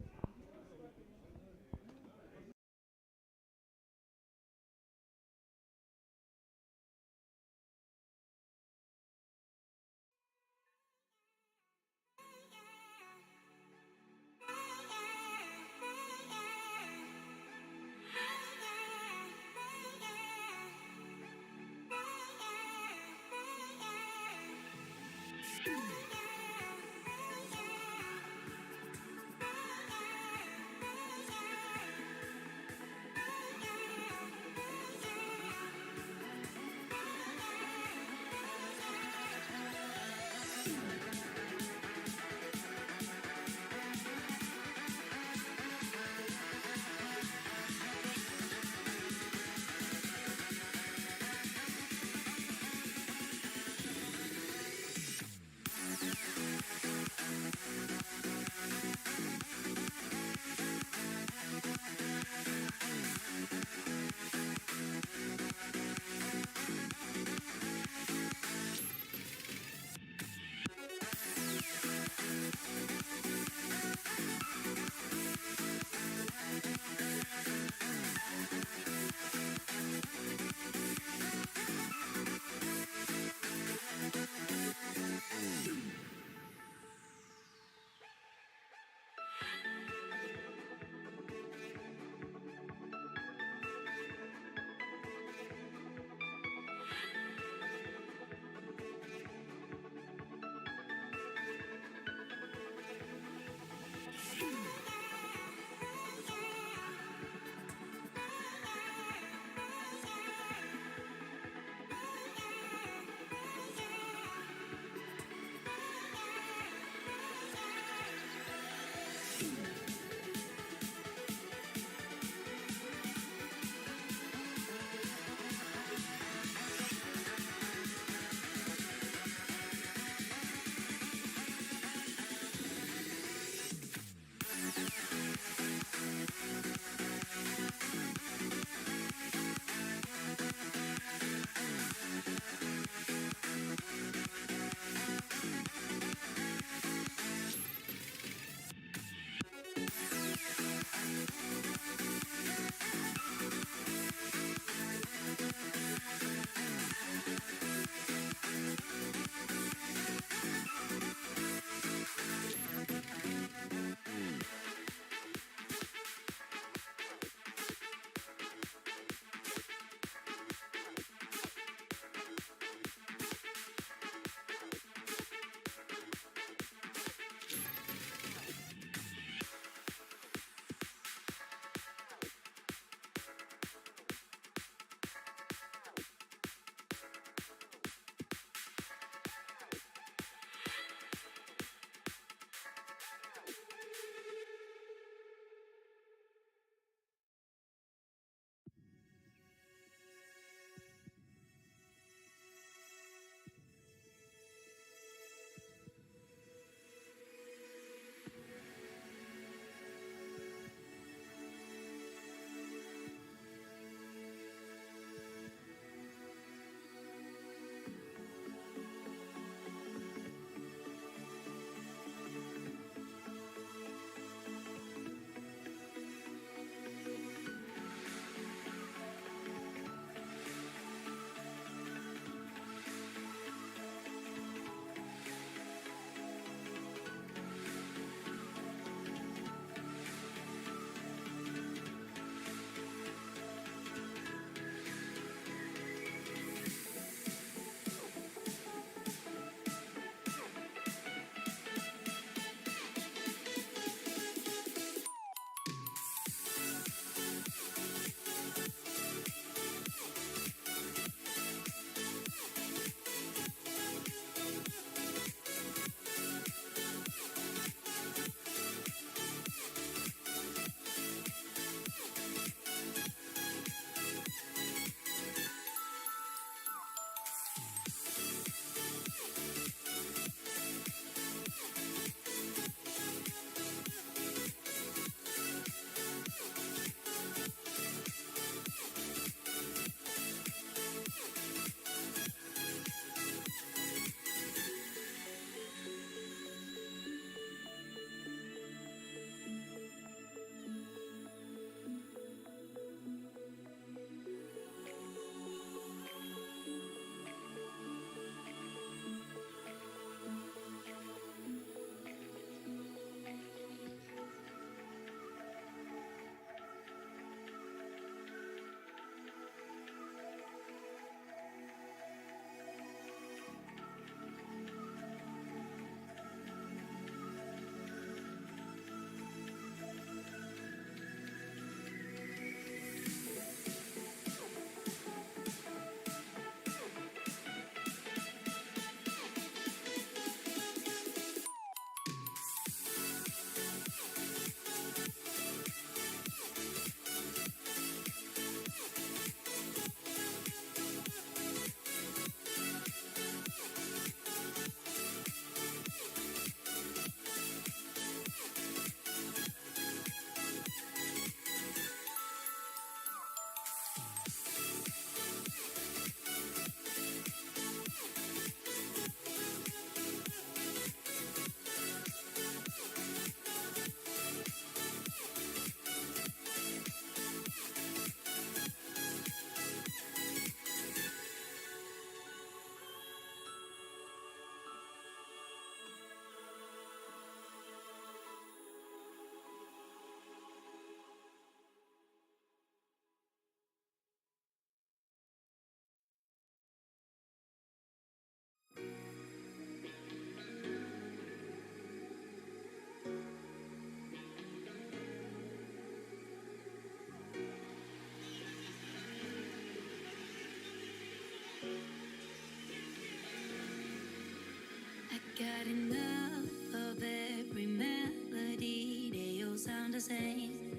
got enough of every melody, they all sound the same.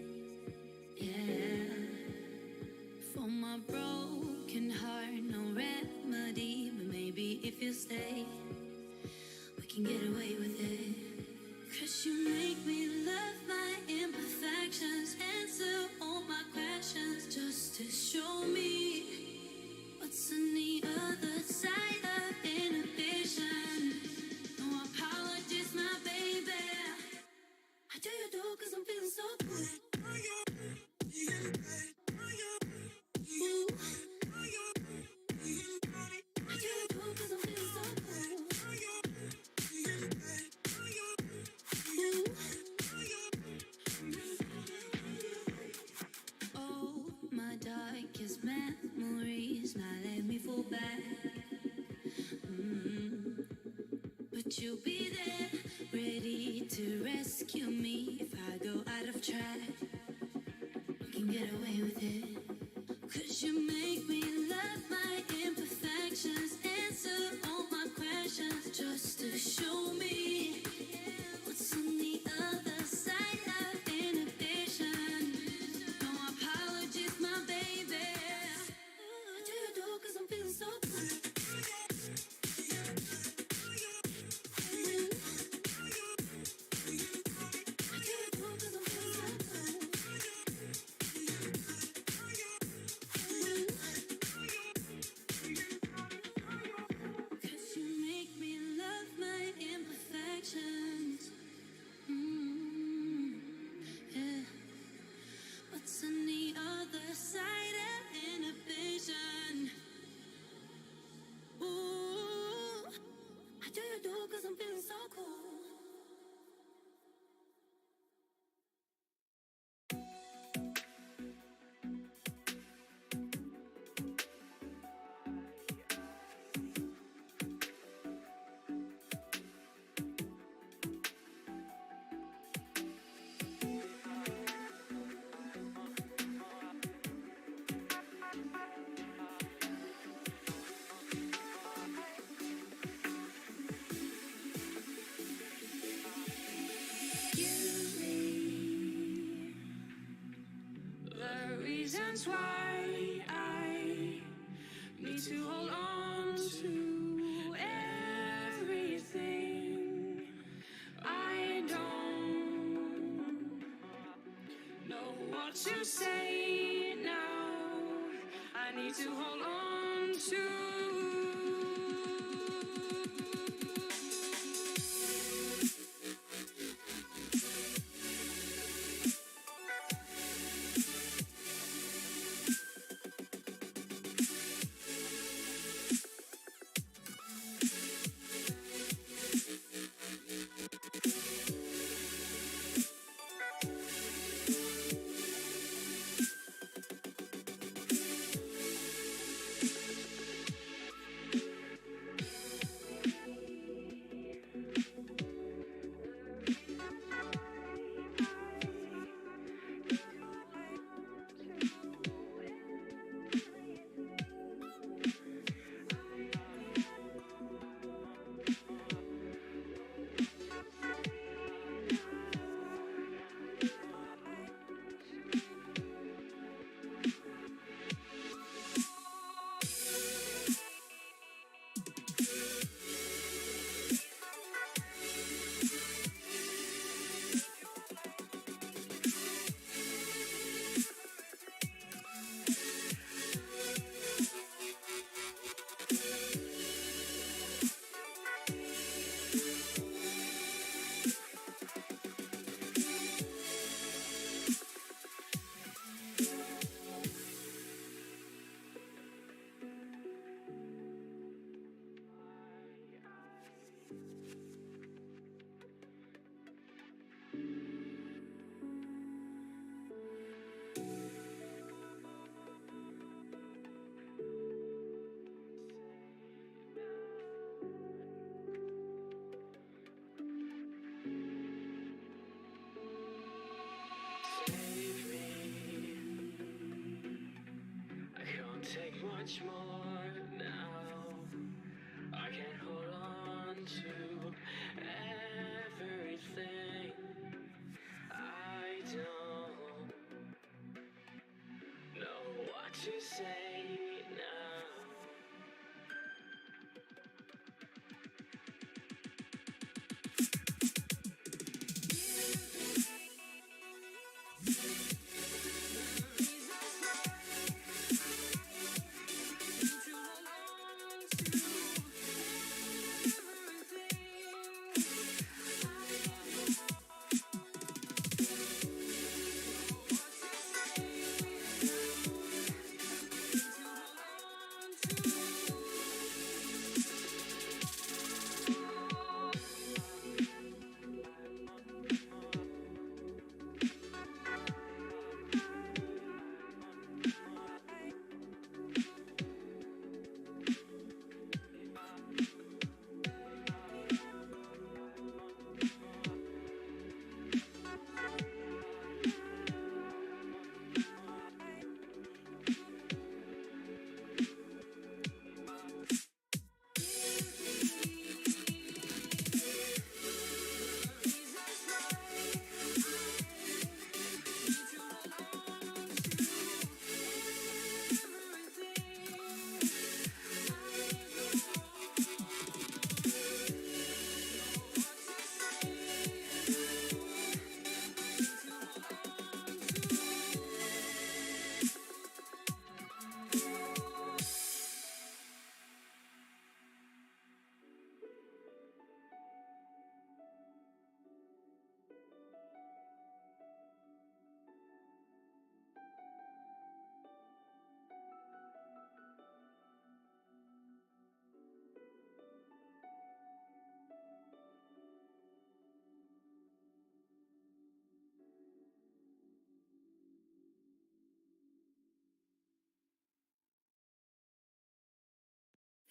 Yeah. For my broken heart, no remedy, but maybe if you stay, we can get away with it. 'Cause you make me love my imperfections, answer all my questions, just to show me what's on the other side of inhibition. No apologies, my baby. I do you do 'cause I'm feeling so good. Ooh. I do you do 'cause I'm feeling so good. Ooh. Oh, my darkest memories, now let me fall back. But you'll be there, ready to rescue me if I go out of track. We can get away with it. 'Cause you make me love my imperfections, answer all my questions, just to show me what's on the other side of inhibition. No apologies, my baby. I do you do 'cause I'm feeling so good. What's on the other side of inhibition? Ooh, I do you do 'cause I'm feeling so cool. The reasons why I need to hold on to everything. I don't know what to say now. I need to hold on to. to say now.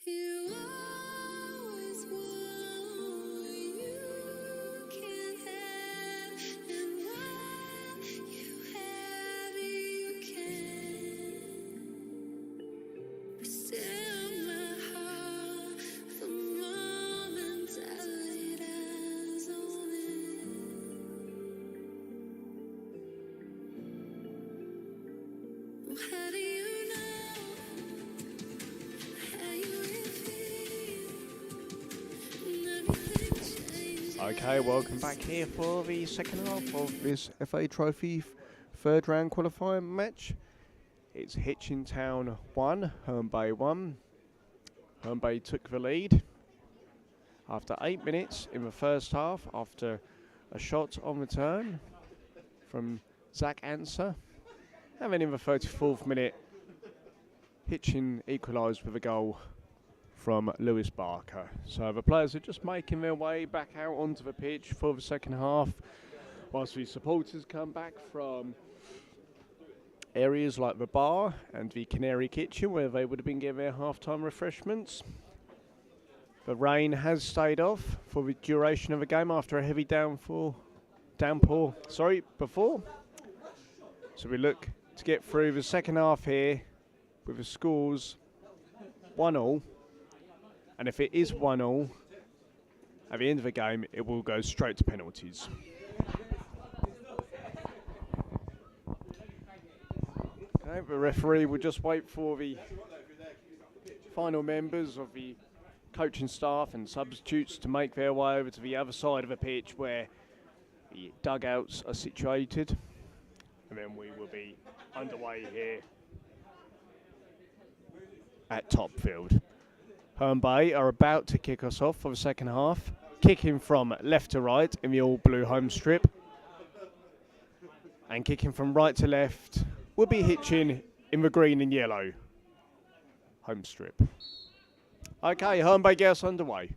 You always want what you can have, and when you have it, you can. But still, my heart, the moment I laid eyes on it. Well, how do you know? How you Okay, welcome back here for the second half of this FA Trophy third round qualifying match. It's Hitchin Town 1, Herne Bay 1. Herne Bay took the lead after 8 minutes in the first half after a shot on return from Zach Anser. And then in the 34th minute, Hitchin equalised with a goal from Lewis Barker. So the players are just making their way back out onto the pitch for the second half, whilst the supporters come back from areas like the bar and the Canary Kitchen, where they would have been getting their half-time refreshments. The rain has stayed off for the duration of the game after a heavy downpour before. So we look to get through the second half here with the scores 1-1. And if it is 1-1, at the end of the game, it will go straight to penalties. Okay, the referee will just wait for the final members of the coaching staff and substitutes to make their way over to the other side of the pitch where the dugouts are situated. And then we will be underway here at Topfield. Herne Bay are about to kick us off for the second half, kicking from left to right in the all-blue home strip. And kicking from right to left will be Hitchin in the green and yellow home strip. Okay, Herne Bay get us underway.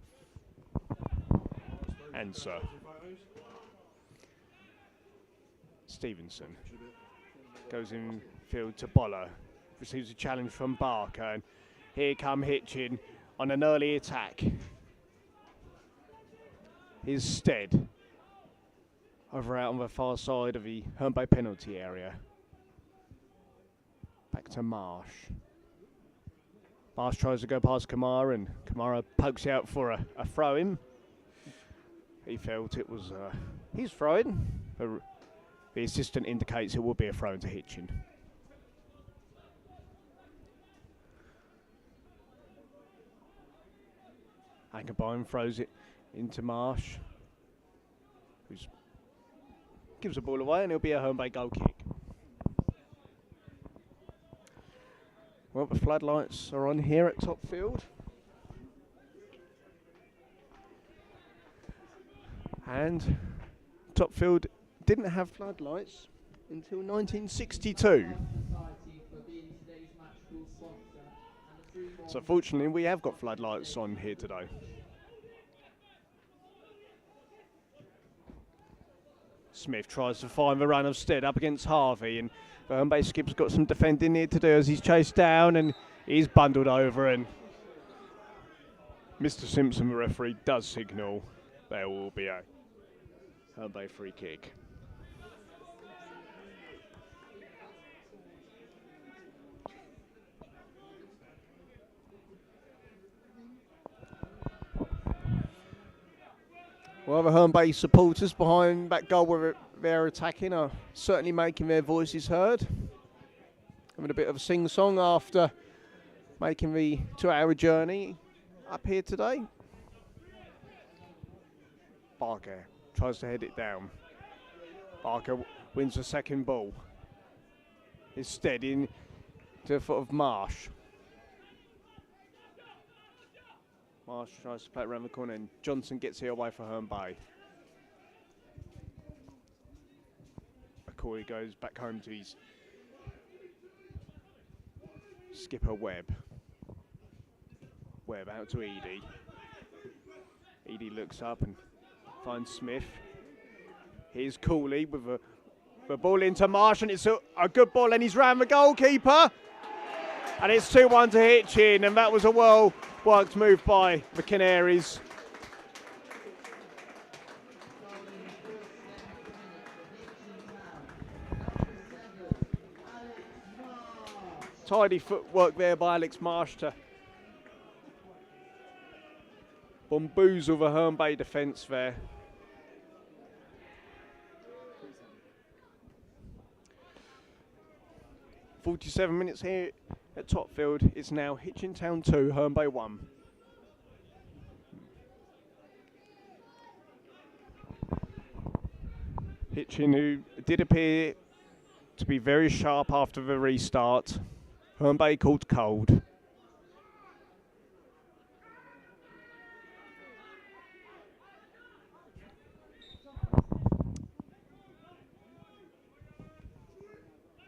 Anser. Stevenson goes in field to Boller, receives a challenge from Barker, and here come Hitchin on an early attack. Here's Stead over out on the far side of the Herne Bay penalty area. Back to Marsh. Marsh tries to go past Kamara, and Kamara pokes out for a throw-in. He felt it was his throw-in. The assistant indicates it will be a throw-in to Hitchin. Ackerby throws it into Marsh, who gives the ball away, and it'll be a home bay goal kick. Well, the floodlights are on here at Topfield. And Topfield didn't have floodlights until 1962. So fortunately we have got floodlights on here today. Smith tries to find the run of Stead up against Harvey, and Herne Bay skip's got some defending here to do as he's chased down and he's bundled over, and Mr. Simpson, the referee, does signal there will be a Herne Bay free kick. Well, the Herne Bay supporters behind that goal where they're attacking are certainly making their voices heard. Having a bit of a sing-song after making the 2-hour journey up here today. Barker tries to head it down. Barker wins the second ball. Instead in to the foot of Marsh. Marsh tries to play it around the corner, and Johnson gets here away for Herne Bay. McCoy goes back home to his skipper Webb. Webb out to Edie. Edie looks up and finds Smith. Here's Cooley with the ball into Marsh, and it's a good ball, and he's round the goalkeeper. And it's 2-1 to Hitchin, and that was a well-worked move by the Canaries. Tidy footwork there by Alex Marsh to bamboozle the Herne Bay defence there. .47 minutes here at Topfield. It's now Hitchin Town 2, Herne Bay 1. Hitchin, who did appear to be very sharp after the restart. Herne Bay called cold.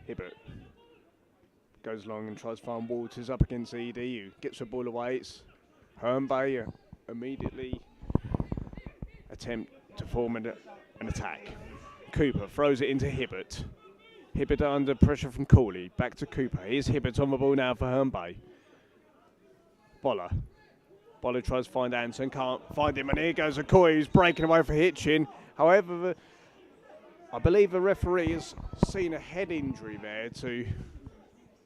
Hibbert goes long and tries to find Walters up against Edie, who gets the ball away. It's Herne Bay immediately attempt to form an attack. Cooper throws it into Hibbert. Hibbert under pressure from Cooley. Back to Cooper. Here's Hibbert on the ball now for Herne Bay. Boller. Boller tries to find Anson, can't find him, and here goes Okoye, who's breaking away for Hitchin. However, I believe the referee has seen a head injury there to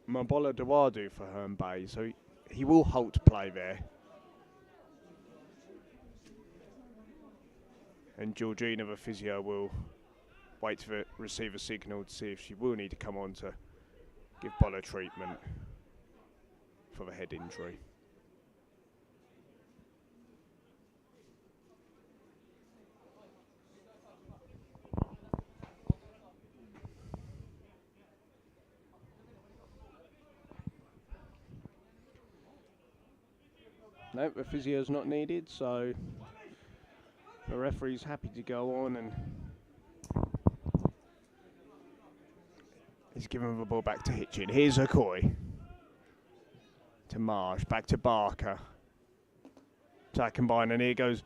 Mabola Dewadu for Herne Bay, so he will halt play there. And Georgina, the physio, will wait to receive a signal to see if she will need to come on to give Boller treatment for the head injury. No, the physio's not needed, so the referee's happy to go on, and he's giving the ball back to Hitchin. Here's Okoye. To Marsh, back to Barker. To combine, and here goes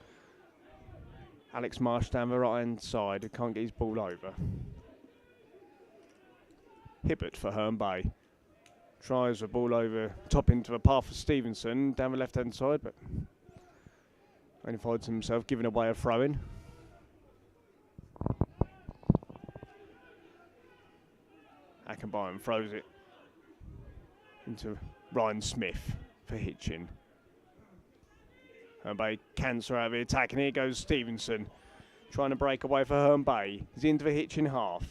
Alex Marsh down the right-hand side, who can't get his ball over. Hibbert for Herne Bay. Tries the ball over top into the path for Stevenson down the left-hand side, but only finds himself giving away a throw-in. Ackenbyne throws it into Ryan Smith for Hitchin. Herne Bay cancer out of the attack, and here goes Stevenson trying to break away for Herne Bay. He's into the Hitchin half.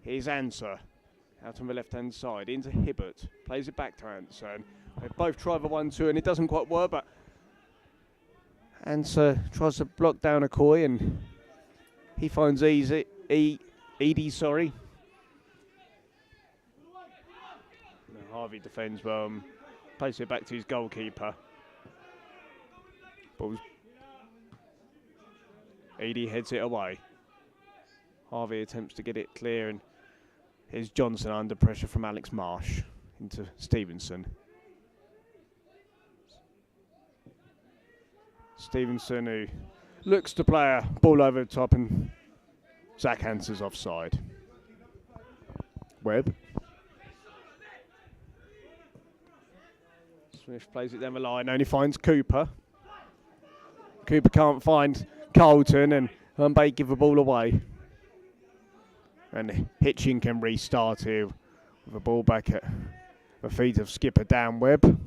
Here's Answer. Out on the left-hand side, into Hibbert. Plays it back to Anson. They both try the 1-2, and it doesn't quite work, but Answer tries to block down Okoye, and he finds Edie, sorry. No, Harvey defends well, places it back to his goalkeeper. Edie heads it away. Harvey attempts to get it clear, and here's Johnson under pressure from Alex Marsh into Stevenson. Stevenson, who looks to play a ball over the top, and Zach answers offside. Webb. Smith plays it down the line, only finds Cooper. Cooper can't find Carlton, and Herne give the ball away. And Hitchin can restart here with the ball back at the feet of skipper Dan Webb.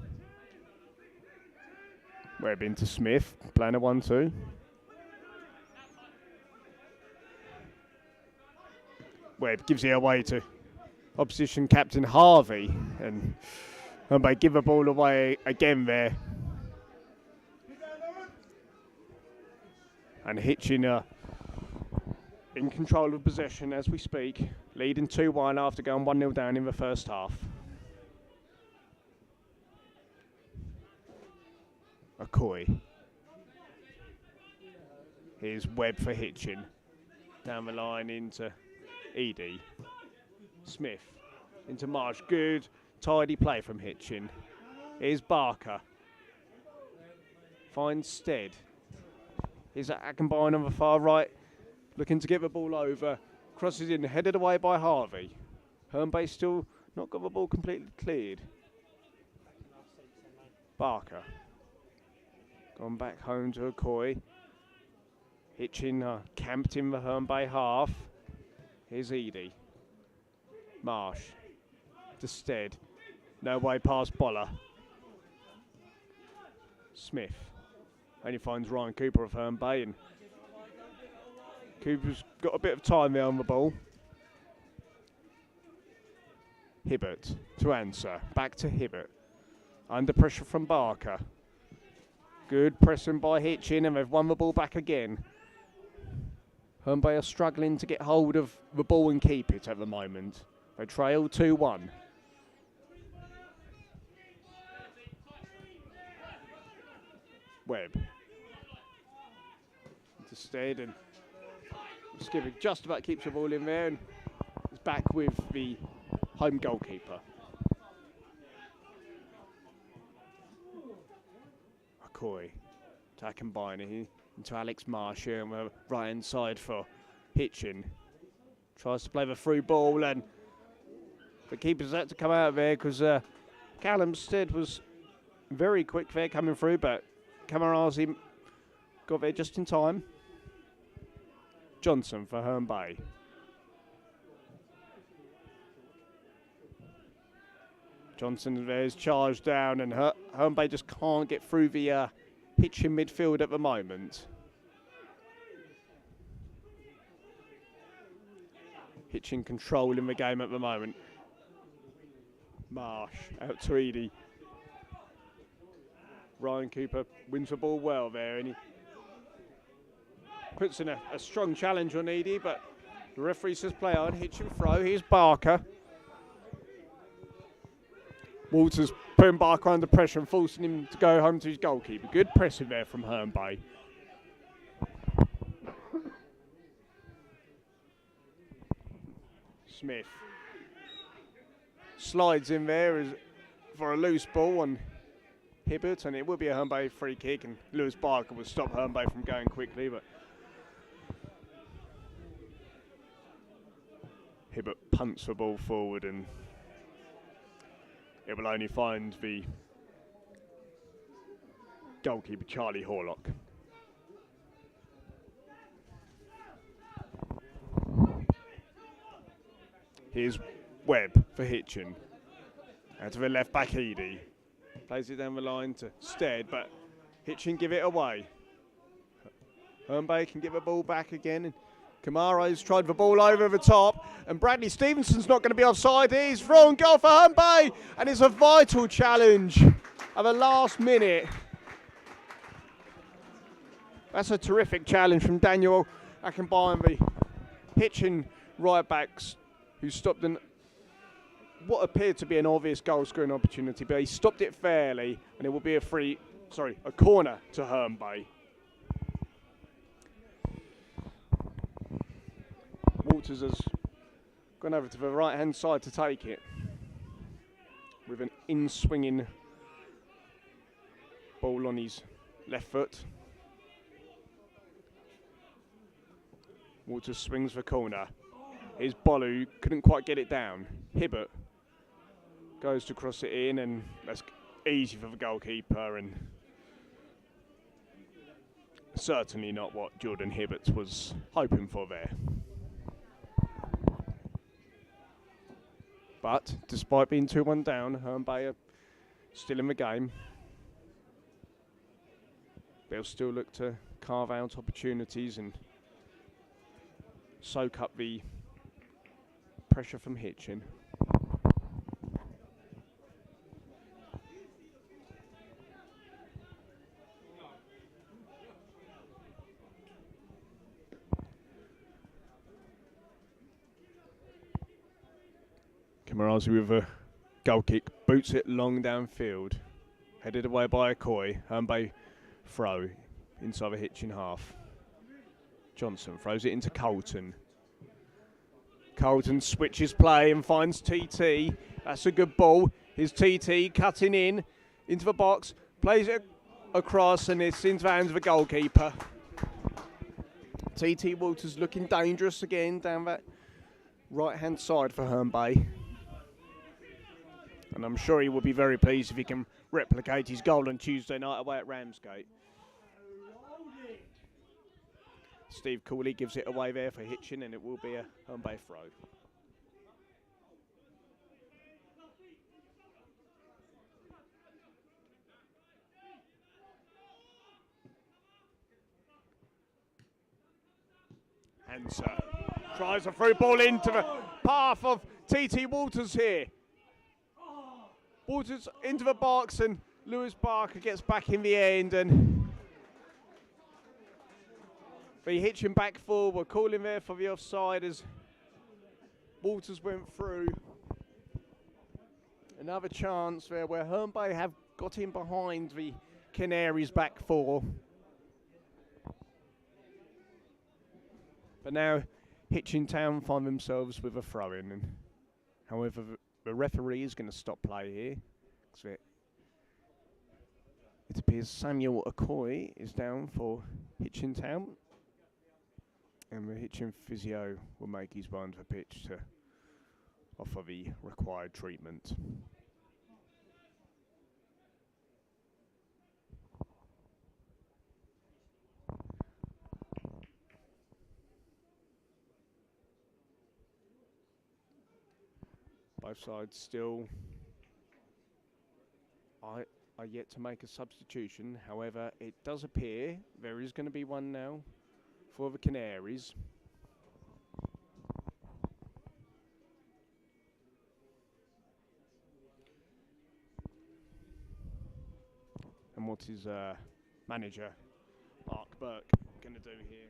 Webb into Smith, playing a 1-2. Webb gives it away to opposition captain Harvey, and they give the ball away again there. And Hitchin in control of possession as we speak, leading 2-1 after going 1-0 down in the first half. Okoye. Here's Webb for Hitchin. Down the line into Edie. Smith into Marsh. Good, tidy play from Hitchin. Here's Barker. Finds Stead. Here's Ackenbine on the far right, looking to get the ball over. Crosses in, headed away by Harvey. Herne still not got the ball completely cleared. Barker. Gone back home to Okoye. Hitchin camped in the Herne half. Here's Edie. Marsh. To Stead. No way past Boller. Smith. Only finds Ryan Cooper of Herne, and Cooper's got a bit of time there on the ball. Hibbert to answer. Back to Hibbert. Under pressure from Barker. Good pressing by Hitchin, and they've won the ball back again. Herne are struggling to get hold of the ball and keep it at the moment. They trail 2-1. Webb. To Stead, and skipper just about keeps the ball in there, and is back with the home goalkeeper. Okoye to Ackenbine into Alex Marsh here on the right hand side for Hitchin. Tries to play the through ball, and the keeper's had to come out there because Callum Stead was very quick there coming through, but Camarazi got there just in time. Johnson for Herne. Johnson there's charged down, and Herne just can't get through the Hitchin midfield at the moment. Hitchin controlling the game at the moment. Marsh out to Edie. Ryan Cooper wins the ball well there, and he puts in a strong challenge on Edie, but the referee says play on. Hitchin throw. Here's Barker. Walters putting Barker under pressure and forcing him to go home to his goalkeeper. Good pressing there from Herne. Smith slides in there for a loose ball on Hibbert, and it will be a Herne free kick, and Lewis Barker will stop Herne from going quickly, but Hibbert punts the ball forward, and it will only find the goalkeeper Charlie Horlock. Here's Webb for Hitchin. Out to the left back, Edie. Plays it down the line to Stead, but Hitchin give it away. Herne can get the ball back again, and Kamaro's tried the ball over the top, and Bradley Stevenson's not going to be offside. He's thrown goal for Herne, and it's a vital challenge at the last minute. That's a terrific challenge from Daniel Akinbayambi, Hitchin right backs, who stopped what appeared to be an obvious goal scoring opportunity, but he stopped it fairly, and it will be a corner to Herne Bay. Walters has gone over to the right hand side to take it with an in-swinging ball on his left foot. Walters swings for corner. Here's Bolu, couldn't quite get it down. Hibbert goes to cross it in, and that's easy for the goalkeeper, and certainly not what Jordan Hibbert was hoping for there. But despite being 2-1 down, Herne Bay are still in the game. They'll still look to carve out opportunities and soak up the pressure from Hitchin. Kamarazi with a goal kick, boots it long downfield, headed away by Okoye. Herne Bay throw inside the Hitchin half. Johnson throws it into Colton. Colton switches play and finds TT. That's a good ball. Here's TT cutting in into the box, plays it across, and it's into the hands of the goalkeeper. TT Walters looking dangerous again down that right hand side for Herne Bay. And I'm sure he will be very pleased if he can replicate his goal on Tuesday night away at Ramsgate. Steve Cooley gives it away there for Hitchin, and it will be a Herne Bay throw. Hanser tries a through ball into the path of TT Walters here. Walters into the box, and Lewis Barker gets back in the end, and the Hitchin back four were calling there for the offside as Walters went through. Another chance there where Herne Bay have got in behind the Canaries back four. But now Hitchin Town find themselves with a throw-in, and however the referee is going to stop play here. So it appears Samuel Okoye is down for Hitchin Town, and the Hitchin physio will make his way onto the pitch to offer the required treatment. Both sides still are yet to make a substitution. However, it does appear there is going to be one now for the Canaries. And what is manager Mark Burke going to do here?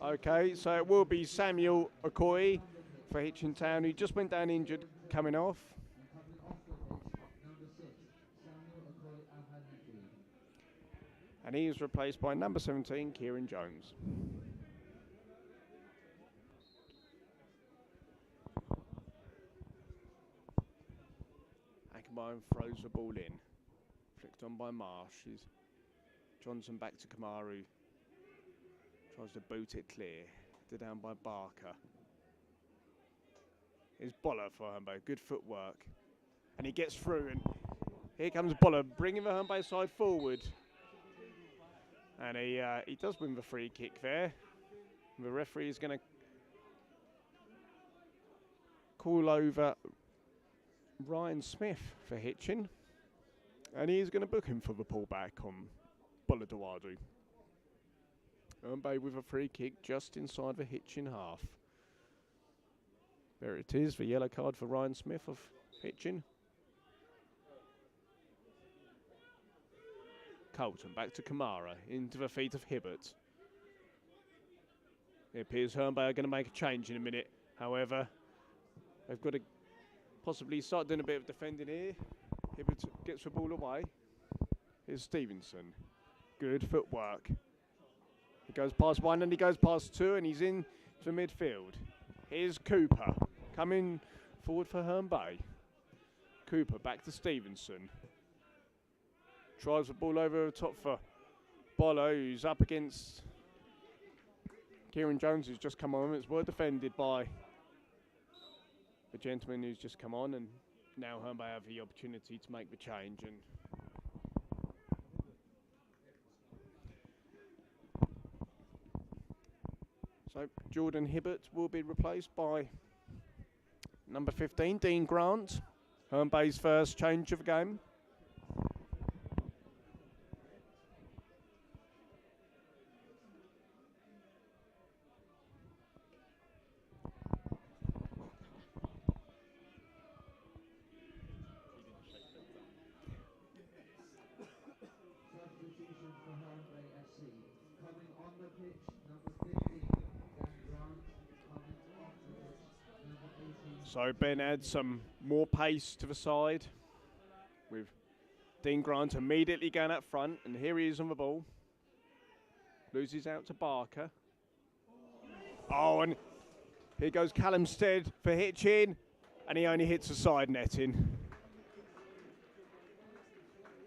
Okay, so it will be Samuel Okoye for Hitchin Town, who just went down injured coming off. And he is replaced by number 17, Kieran Jones. Akinbayam throws the ball in. Flicked on by Marsh. Johnson back to Kamaru. Tries to boot it clear. They're down by Barker. Here's Boller for Herne Bay. Good footwork. And he gets through, and here comes Boller, bringing the Herne Bay side forward. And he does win the free kick there. The referee is going to call over Ryan Smith for Hitchin. And he is going to book him for the pullback on Boller Dawadu. Herne Bay with a free kick just inside the Hitchin half. There it is, the yellow card for Ryan Smith of Hitchin. Colton back to Kamara, into the feet of Hibbert. It appears Herne Bay are going to make a change in a minute. However, they've got to possibly start doing a bit of defending here. Hibbert gets the ball away. Here's Stevenson. Good footwork. He goes past one and he goes past two and he's in to midfield. Here's Cooper coming forward for Herne Bay. Cooper back to Stevenson. Drives the ball over the top for Bolo, who's up against Kieran Jones, who's just come on. It's well defended by the gentleman who's just come on, and now Herne Bay have the opportunity to make the change. And so Jordan Hibbert will be replaced by number 15, Dean Grant. Herne Bay's first change of the game. So Ben adds some more pace to the side with Dean Grant immediately going up front, and here he is on the ball. Loses out to Barker. Oh, and here goes Callum Stead for Hitchin, and he only hits the side netting.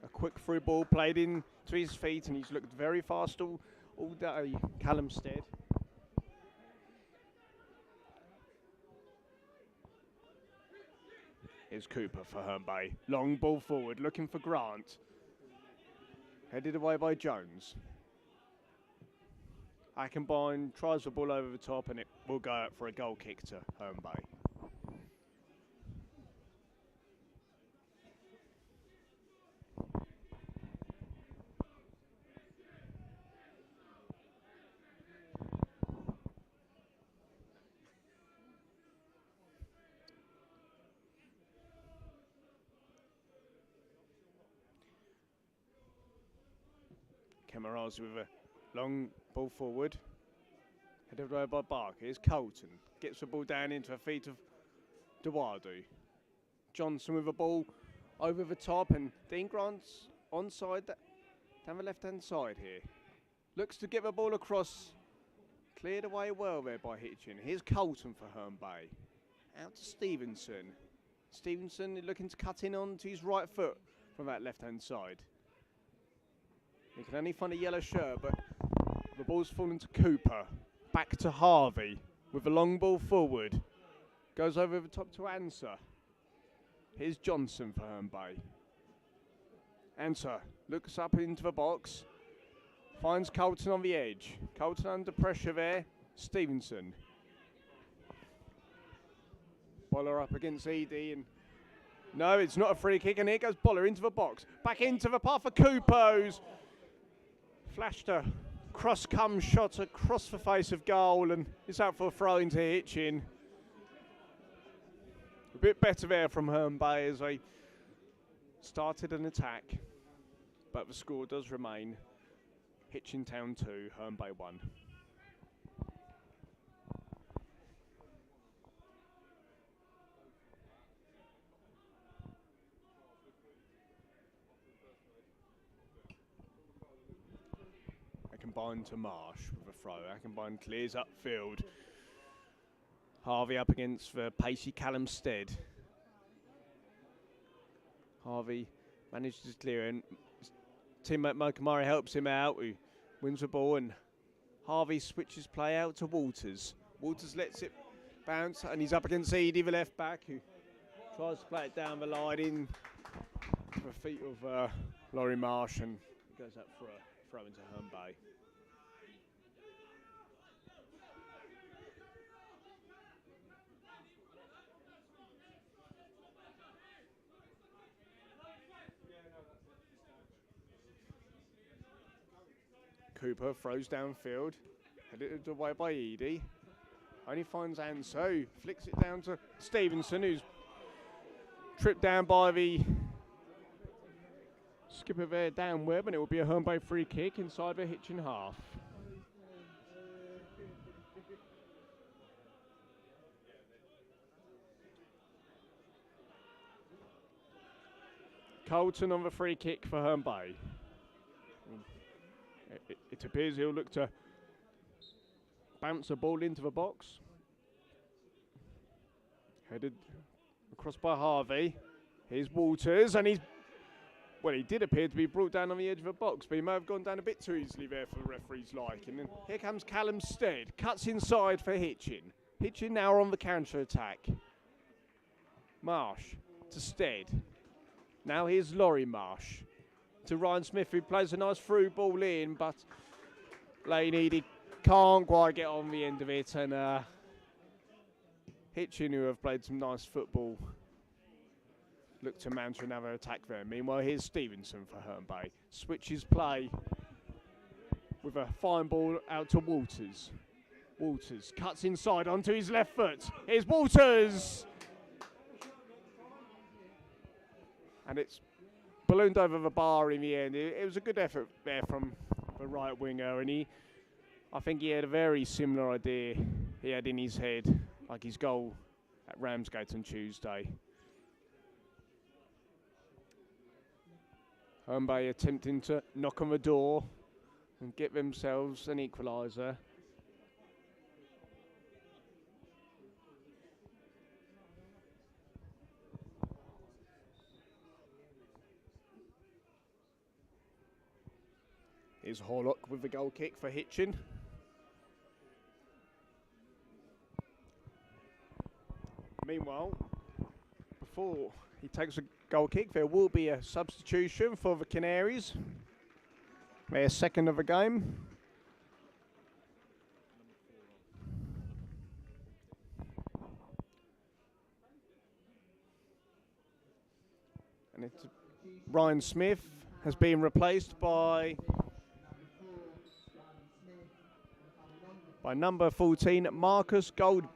A quick through ball played in to his feet, and he's looked very fast all day, Callum Stead. Here's Cooper for Herne Bay. Long ball forward, looking for Grant. Headed away by Jones. Ackenbine tries the ball over the top and it will go out for a goal kick to Herne Bay. Camarazi with a long ball forward. Headed away by Barker. Here's Colton. Gets the ball down into the feet of Dewadu. Johnson with a ball over the top, and Dean Grant's onside down the left-hand side here. Looks to get the ball across. Cleared away well there by Hitchin. Here's Colton for Herne Bay. Out to Stevenson. Stevenson looking to cut in onto his right foot from that left-hand side. He can only find a yellow shirt, but the ball's fallen to Cooper. Back to Harvey with a long ball forward. Goes over the top to Answer. Here's Johnson for Herne Bay. Answer looks up into the box. Finds Colton on the edge. Colton under pressure there. Stevenson. Boller up against Edie, and no, it's not a free kick, and here goes Boller into the box. Back into the path for Coopos. Flashed a cross-come shot across the face of goal, and it's out for a throw into Hitchin. A bit better there from Herne Bay as they started an attack, but the score does remain Hitchin Town 2, Herne Bay 1. Ackenbine to Marsh with a throw. Ackenbine clears upfield. Harvey up against the pacey Callum Stead. Harvey manages to clear, and his teammate Mokamari helps him out, who wins the ball, and Harvey switches play out to Walters. Walters lets it bounce, and he's up against Edie, the left back, who tries to play it down the line in to the feet of Laurie Marsh, and goes up for a throw into Herne Bay. Cooper throws downfield, headed away by Edie. Only finds Anso, flicks it down to Stevenson, who's tripped down by the skipper there, Dan Webb, and it will be a Herne Bay free kick inside the Hitchin half. Colton on the free kick for Herne Bay. It appears he'll look to bounce a ball into the box. Headed across by Harvey. Here's Walters, and he did appear to be brought down on the edge of the box, but he may have gone down a bit too easily there for the referee's liking. And here comes Callum Stead, cuts inside for Hitchin. Hitchin now on the counter-attack. Marsh to Stead. Now here's Laurie Marsh to Ryan Smith, who plays a nice through ball in, but Lane Eady can't quite get on the end of it, and Hitchin, who have played some nice football, look to mount another attack there. Meanwhile, here's Stevenson for Herne Bay. Switches play with a fine ball out to Walters. Walters cuts inside onto his left foot. Here's Walters! And it's ballooned over the bar in the end. It was a good effort there from the right winger, and I think he had a very similar idea he had in his head, like his goal at Ramsgate on Tuesday. Herne Bay attempting to knock on the door and get themselves an equaliser. Here's Horlock with the goal kick for Hitchin. Meanwhile, before he takes a goal kick, there will be a substitution for the Canaries. Their second of the game. And it's Ryan Smith has been replaced by number 14, Marcus Goldborn.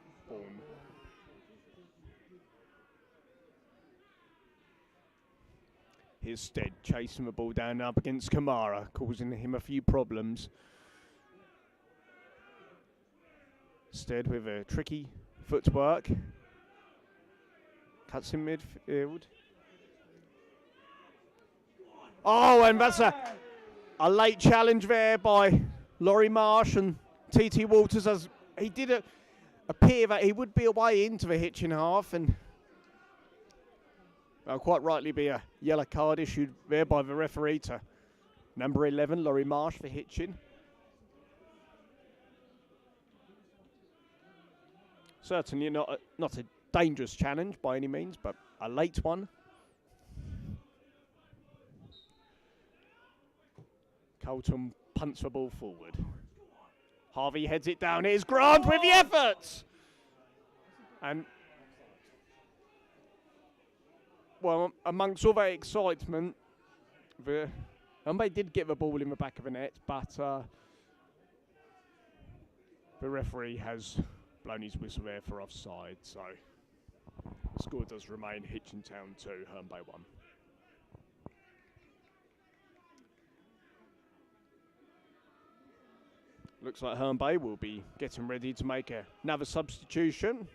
Here's Stead chasing the ball down up against Kamara, causing him a few problems. Stead with a tricky footwork. Cuts in midfield. Oh, and that's a late challenge there by Laurie Marsh and TT Walters, as he did appear that he would be away into the Hitchin half, and there'll quite rightly be a yellow card issued there by the referee to number 11, Laurie Marsh, for Hitchin. Certainly not a dangerous challenge by any means, but a late one. Colton punts the ball forward. Harvey heads it down. Here's Grant with the effort. And, well, amongst all that excitement, they did get the ball in the back of the net, but the referee has blown his whistle there for offside. So the score does remain Hitchin Town 2, Herne Bay 1. Looks like Herne Bay will be getting ready to make another substitution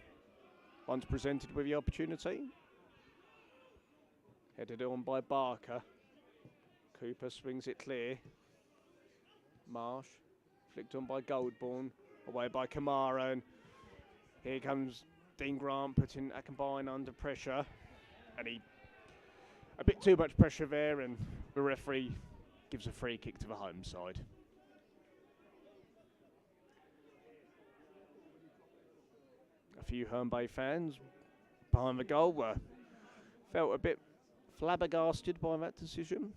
once presented with the opportunity. Headed on by Barker. Cooper swings it clear. Marsh flicked on by Goldborn. Away by Kamara. And here comes Dean Grant putting Akenbine under pressure. And a bit too much pressure there, and the referee gives a free kick to the home side. A few Herne Bay fans behind the goal felt a bit flabbergasted by that decision.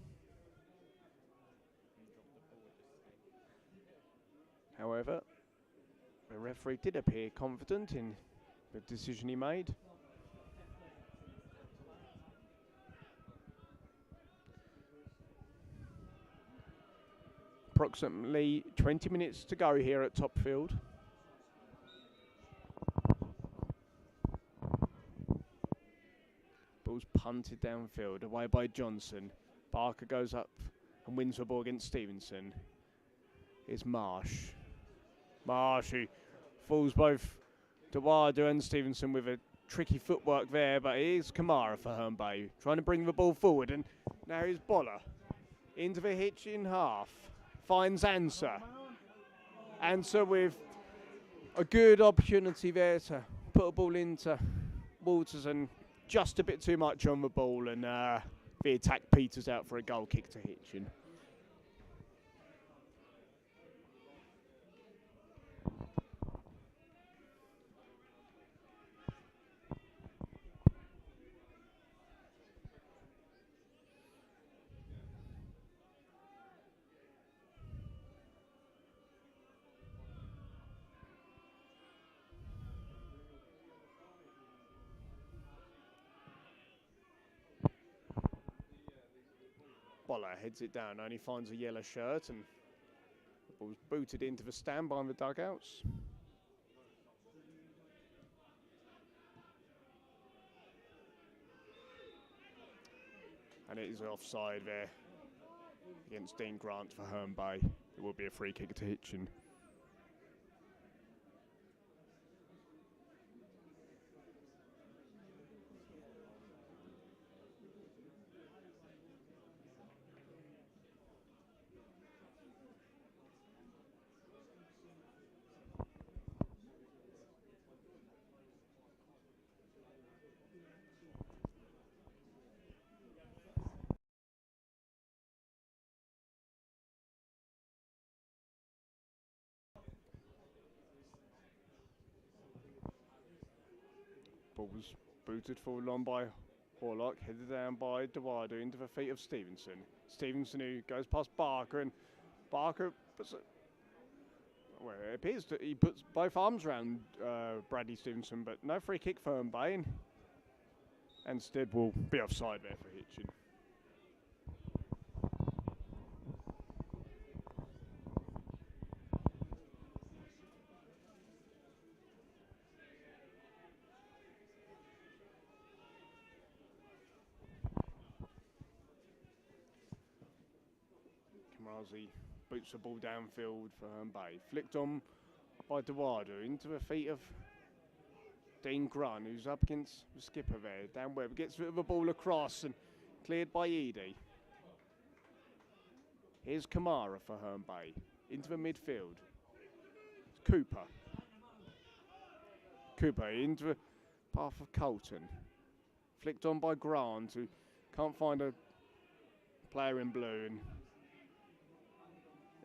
However, the referee did appear confident in the decision he made. Approximately 20 minutes to go here at Topfield. Ball's punted downfield, away by Johnson. Barker goes up and wins the ball against Stevenson. Here's Marsh. Marsh, who falls both Dewadu and Stevenson with a tricky footwork there, but here's Kamara for Herne Bay, trying to bring the ball forward, and now here's Boller into the Hitchin half. Finds Answer. Answer with a good opportunity there to put a ball into Walters, and just a bit too much on the ball, and the attack peters out for a goal kick to Hitchin. Boller heads it down, only finds a yellow shirt, and the ball's booted into the stand behind the dugouts. And it is offside there against Dean Grant for Herne Bay. It will be a free kick to Hitchin. Ball was booted forward on by Horlock, headed down by Dewadu into the feet of Stevenson. Stevenson, who goes past Barker, and Barker puts well, it appears that he puts both arms around Bradley Stevenson, but no free kick for Herne Bay, and instead will be offside there for Hitchin. Kamrazi boots the ball downfield for Herne Bay. Flicked on by Dewadu into the feet of Dean Grant, who's up against the skipper there. Dan Webb gets rid of the ball across and cleared by Edie. Here's Kamara for Herne Bay into the midfield. It's Cooper. Cooper into the path of Colton. Flicked on by Grant, who can't find a player in blue, and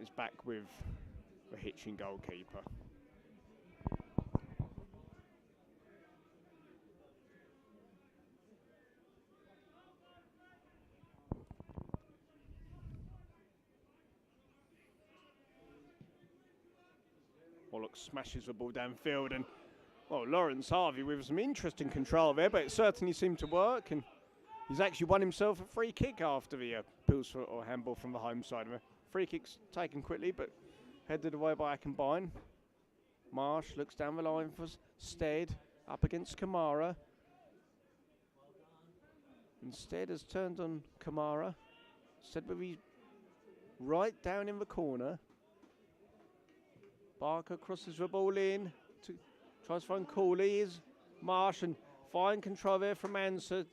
is back with the Hitchin goalkeeper. Warlock smashes the ball downfield, and well, Lawrence Harvey with some interesting control there, but it certainly seemed to work, and he's actually won himself a free kick after the appeals or handball from the home side. Free kicks taken quickly, but headed away by Akinbine. Marsh looks down the line for Stead, up against Kamara. Instead has turned on Kamara. Stead will be right down in the corner. Barker crosses the ball in, tries to find Cooley. Is Marsh, and fine control there from Answer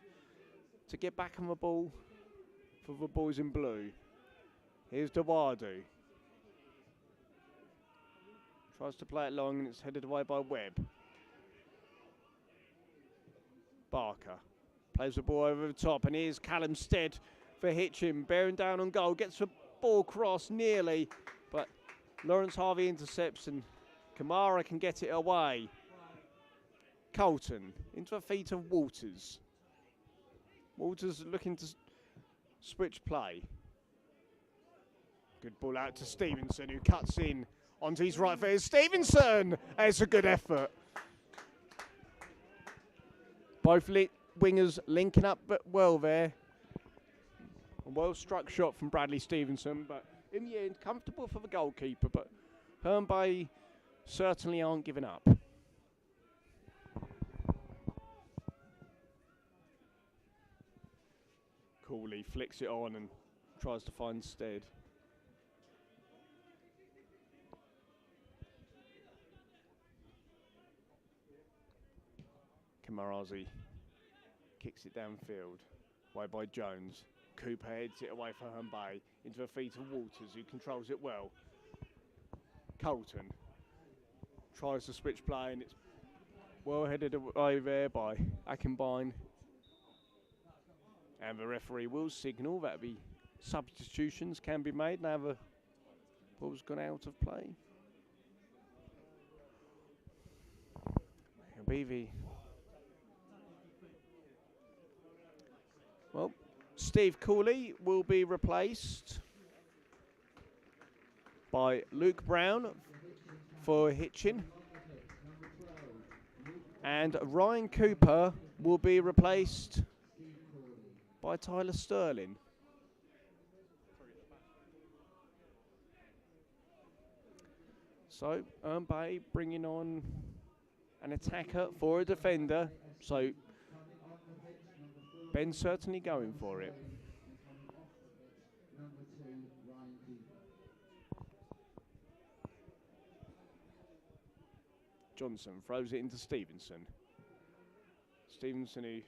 to get back on the ball for the boys in blue. Here's Dewadu. Tries to play it long, and it's headed away by Webb. Barker plays the ball over the top, and here's Callum Stead for Hitchin, bearing down on goal. Gets the ball crossed nearly, but Lawrence Harvey intercepts, and Kamara can get it away. Colton into the feet of Walters. Walters looking to switch play. Good ball out to Stevenson, who cuts in onto his right foot. Stevenson! It's a good effort. Both wingers linking up well there. A well-struck shot from Bradley Stevenson, but in the end, comfortable for the goalkeeper, but Herne Bay certainly aren't giving up. Cooley flicks it on and tries to find Stead. Kamarazi kicks it downfield, away by Jones. Cooper heads it away for Herne Bay into the feet of Walters, who controls it well. Colton tries to switch play, and it's well headed away there by Ackenbine. And the referee will signal that the substitutions can be made now the ball's gone out of play. It'll be the well, Steve Cooley will be replaced by Luke Brown for Hitchin. And Ryan Cooper will be replaced by Tyler Sterling. So, Herne Bay bringing on an attacker for a defender. So, Ben's certainly going for it. Johnson throws it into Stevenson. Stevenson who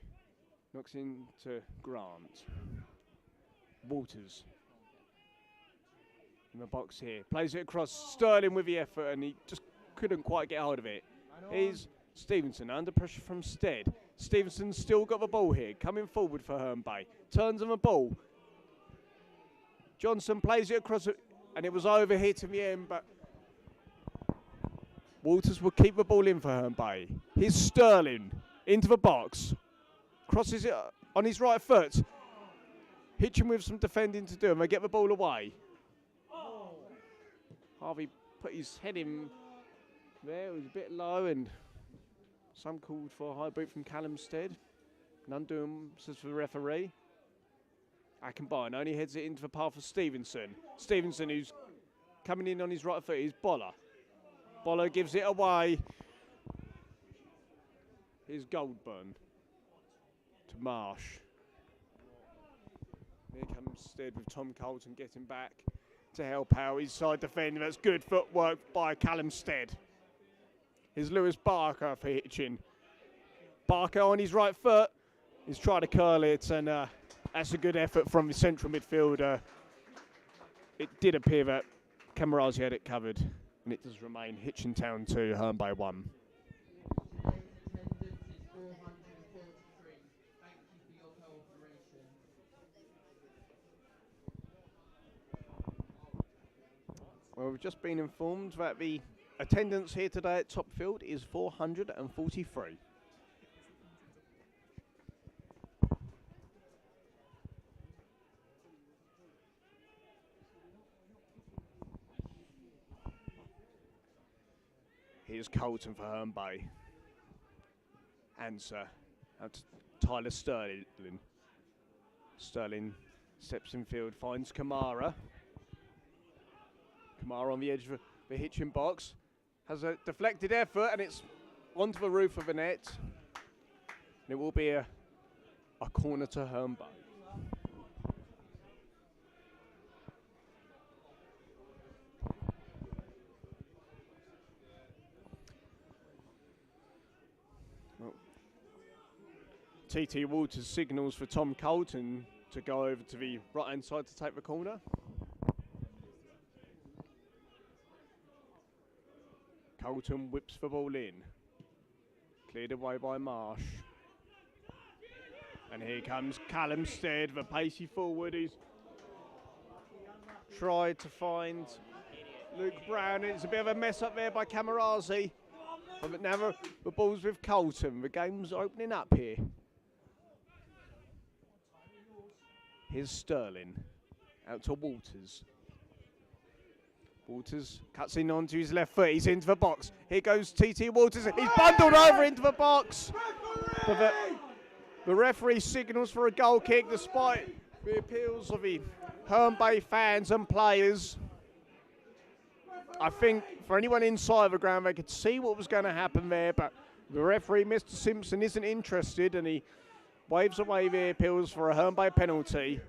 knocks into Grant. Walters in the box here. Plays it across. Sterling with the effort, and he just couldn't quite get hold of it. Here's Stevenson under pressure from Stead. Stevenson's still got the ball here. Coming forward for Herne Bay. Turns on the ball. Johnson plays it across, and it was overhit in the end, but Walters will keep the ball in for Herne Bay. Here's Sterling into the box. Crosses it on his right foot. Hitchin with some defending to do, and they get the ball away. Harvey put his head in there. It was a bit low, and some called for a high boot from Callum Stead. None doing, says the referee. Ackenbine only heads it into the path of Stevenson. Stevenson, who's coming in on his right foot, is Boller. Boller gives it away. Here's Goldburn to Marsh. Here comes Stead with Tom Colton getting back to help out his side defender. That's good footwork by Callum Stead. Here's Lewis Barker for Hitchin. Barker on his right foot. He's trying to curl it, and that's a good effort from the central midfielder. It did appear that Kamarazi had it covered, and it does remain Hitchin Town 2, Herne Bay 1. Well, we've just been informed that the attendance here today at Topfield is 443. Here's Colton for Herne Bay. Answer out to Tyler Sterling. Sterling steps in field, finds Kamara. Kamara on the edge of the Hitchin box. Has a deflected effort, and it's onto the roof of the net. And it will be a corner to Herne Bay. TT Walters signals for Tom Colton to go over to the right-hand side to take the corner. Colton whips the ball in. Cleared away by Marsh. And here comes Callum Stead, the pacey forward, who's tried to find Luke Brown. It's a bit of a mess up there by Kamarazi. But now the ball's with Colton. The game's opening up here. Here's Sterling. Out to Walters. Walters cuts in onto his left foot. He's into the box. Here goes TT Walters. He's bundled over into the box. But the referee signals for a goal kick despite the appeals of the Herne Bay fans and players. I think for anyone inside the ground, they could see what was going to happen there, but the referee, Mr. Simpson, isn't interested, and he waves away the appeals for a Herne Bay penalty.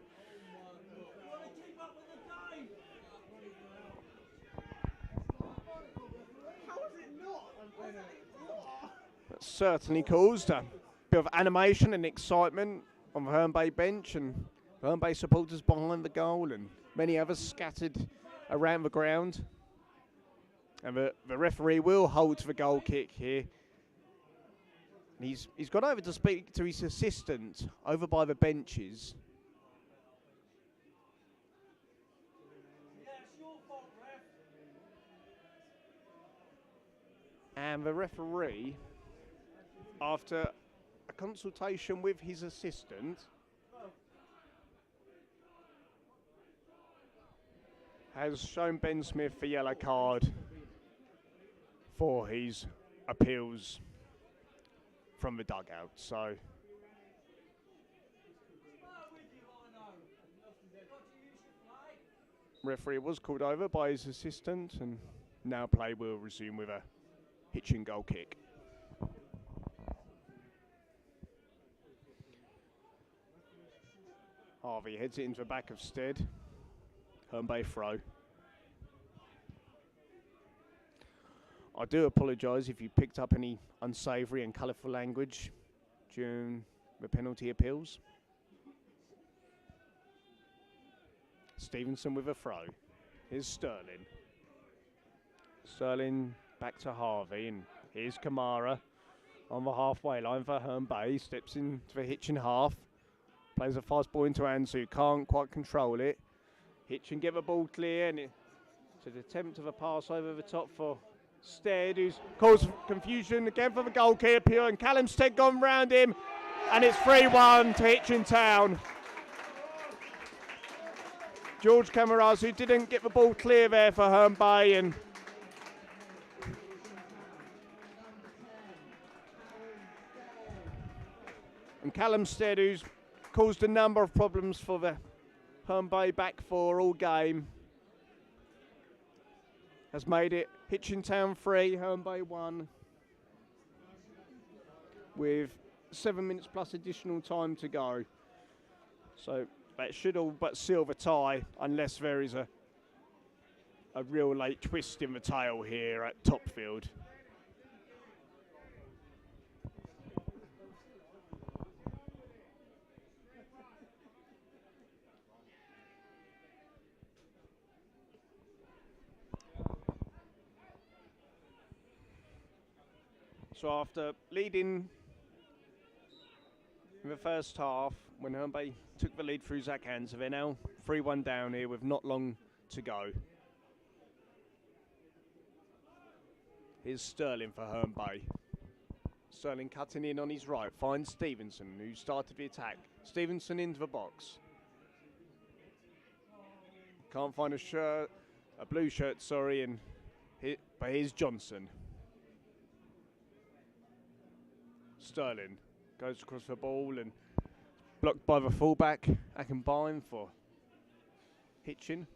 That certainly caused a bit of animation and excitement on the Herne Bay bench, and Herne Bay supporters behind the goal, and many others scattered around the ground. And the referee will hold the goal kick here. He's gone over to speak to his assistant over by the benches. And the referee, after a consultation with his assistant, has shown Ben Smith the yellow card for his appeals from the dugout. So referee was called over by his assistant, and now play will resume with a Hitchin goal kick. Harvey heads it into the back of Stead. Herne Bay throw. I do apologise if you picked up any unsavoury and colourful language during the penalty appeals. Stevenson with a throw. Here's Sterling. Sterling back to Harvey, and here's Kamara on the halfway line for Herne Bay. Steps into the Hitchin half. Plays a fast ball into Ansu, can't quite control it. Hitchin get the ball clear, and it's an attempt of a pass over the top for Stead, who's caused confusion again for the goalkeeper, and Callum Stead gone round him, and it's 3-1 to Hitchin Town. George Camarazu didn't get the ball clear there for Herne Bay, and Callum Stead, who's caused a number of problems for the Herne Bay back four all game, has made it Hitchin Town 3, Herne Bay 1, with 7 minutes plus additional time to go. So that should all but seal the tie, unless there is a real late twist in the tail here at Topfield. So after leading in the first half, when Herne Bay took the lead through Zach Hanser, they're now 3-1 down here with not long to go. Here's Sterling for Herne Bay. Sterling cutting in on his right, finds Stevenson, who started the attack. Stevenson into the box. Can't find a blue shirt, but here's Johnson. Sterling goes across the ball and blocked by the fullback, Akenbine for Hitchin.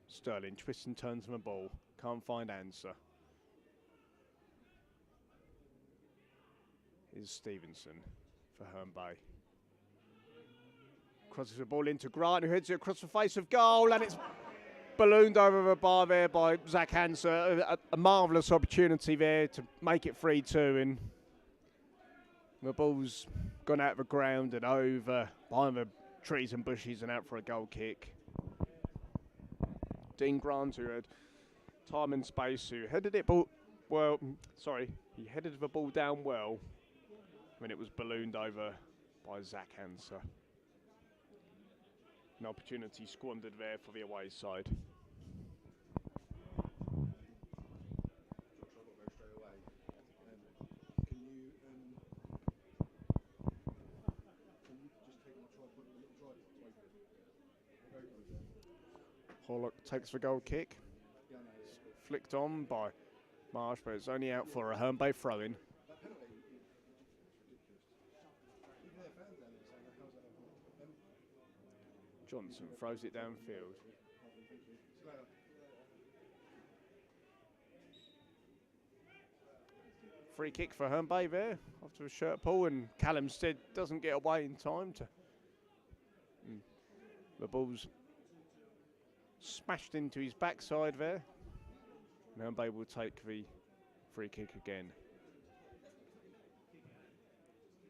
Sterling twists and turns on the ball, can't find answer. Here's Stevenson for Herne Bay. Crosses the ball into Grant, who heads it across the face of goal, and it's ballooned over the bar there by Zach Hanser. A marvellous opportunity there to make it 3-2, and the ball's gone out of the ground and over behind the trees and bushes and out for a goal kick. Dean Grant, who had time and space, who headed it he headed the ball down well when it was ballooned over by Zach Hanser. An opportunity squandered there for the away side. Horlock takes the goal kick. Flicked on by Marsh, but it's only out for a Herne Bay throw-in. Johnson throws it downfield. Free kick for Herne Bay there after a shirt pull, and Callum Stead doesn't get away in time to. The ball's smashed into his backside there. And Herne Bay will take the free kick again.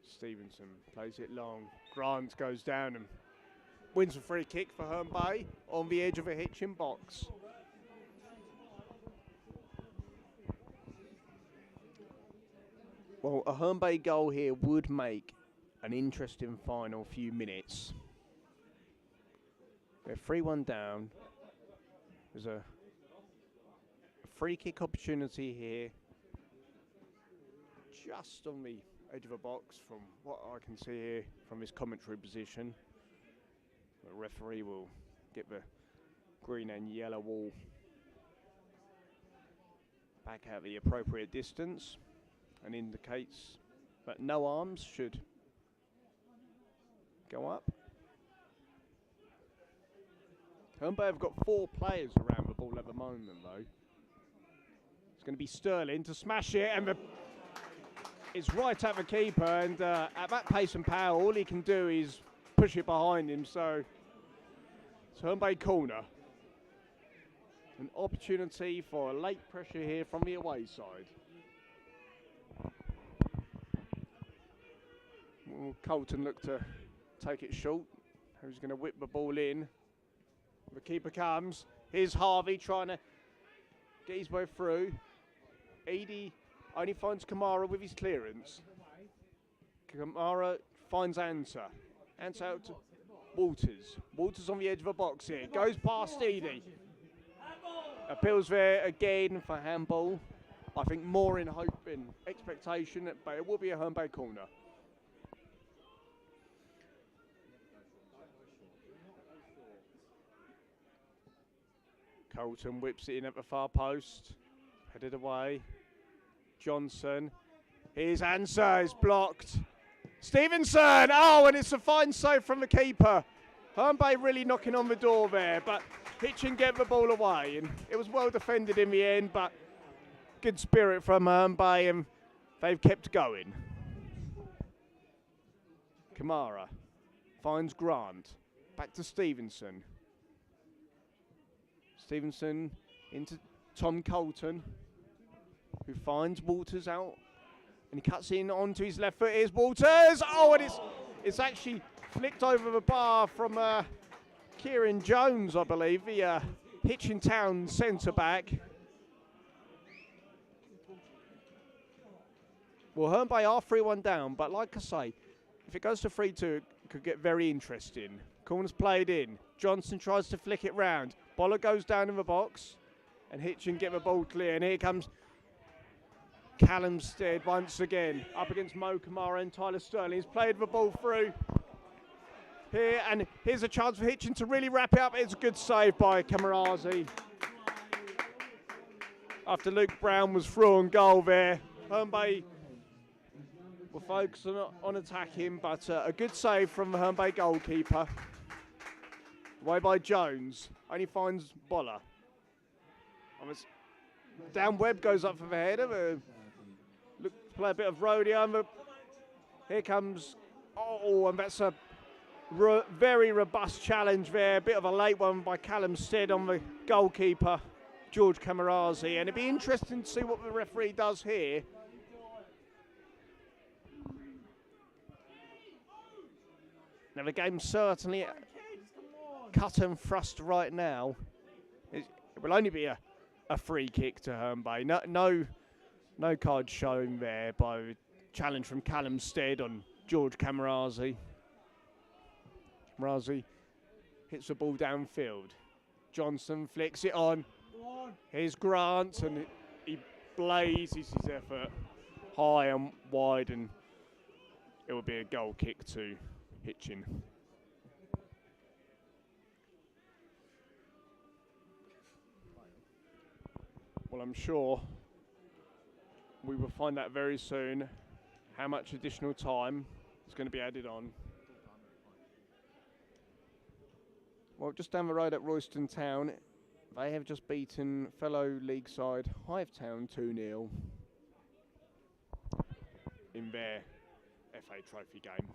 Stevenson plays it long. Grant goes down and wins a free kick for Herne Bay on the edge of a Hitchin box. Well, a Herne Bay goal here would make an interesting final few minutes. They're 3-1 down. There's a free kick opportunity here, just on the edge of a box from what I can see here from his commentary position. The referee will get the green and yellow wall back at the appropriate distance and indicates that no arms should go up. Herne Bay have got 4 players around the ball at the moment though. It's going to be Sterling to smash it, and it's right at the keeper, and at that pace and power all he can do is push it behind him, so it's Herne Bay corner. An opportunity for late pressure here from the away side. Well, Colton look to take it short. Who's going to whip the ball in? The keeper comes. Here's Harvey trying to get his way through. Edie only finds Kamara with his clearance. Kamara finds Ansa. Ansa out to Walters. Walters on the edge of the box here. Goes past Edie. Appeals there again for handball. I think more in hope and expectation, but it will be a Herne Bay corner. Colton whips it in at the far post. Headed away. Johnson. Here's Ansa. It's blocked. Stevenson. Oh, and it's a fine save from the keeper. Herne Bay really knocking on the door there, but Hitchin get the ball away, and it was well defended in the end, but good spirit from Herne Bay, and they've kept going. Kamara finds Grant. Back to Stevenson. Stevenson into Tom Colton, who finds Walters out, and he cuts in onto his left foot. Here's Walters. Oh, and it's actually flicked over the bar from Kieran Jones, I believe, the Hitchin Town centre-back. Well, Herne Bay are 3-1 down, but like I say, if it goes to 3-2, it could get very interesting. Corner's played in. Johnson tries to flick it round. Boller goes down in the box, and Hitchin get the ball clear. And here comes Callum Stead once again, up against Mo Kamara and Tyler Sterling. He's played the ball through here, and here's a chance for Hitchin to really wrap it up. It's a good save by Camarazi. After Luke Brown was through on goal there, Herne Bay will focus on attacking, but a good save from the Herne Bay goalkeeper. Away by Jones, only finds Boller. Down Webb goes up for the header. Look to play a bit of rodeo. Here comes, oh, and that's a very robust challenge there. A bit of a late one by Callum Stead on the goalkeeper, George Camarazi. And it'd be interesting to see what the referee does here. Now the game's certainly cut and thrust right now. It will only be a free kick to Herne Bay. No card shown there by the challenge from Callum Stead on George Camarazi. Camarazi hits the ball downfield. Johnson flicks it on. Here's Grant, and he blazes his effort high and wide, and it will be a goal kick to Hitchin. Well, I'm sure we will find out very soon how much additional time is going to be added on. Well, just down the road at Royston Town, they have just beaten fellow league side Hive Town 2-0 in their FA Trophy game.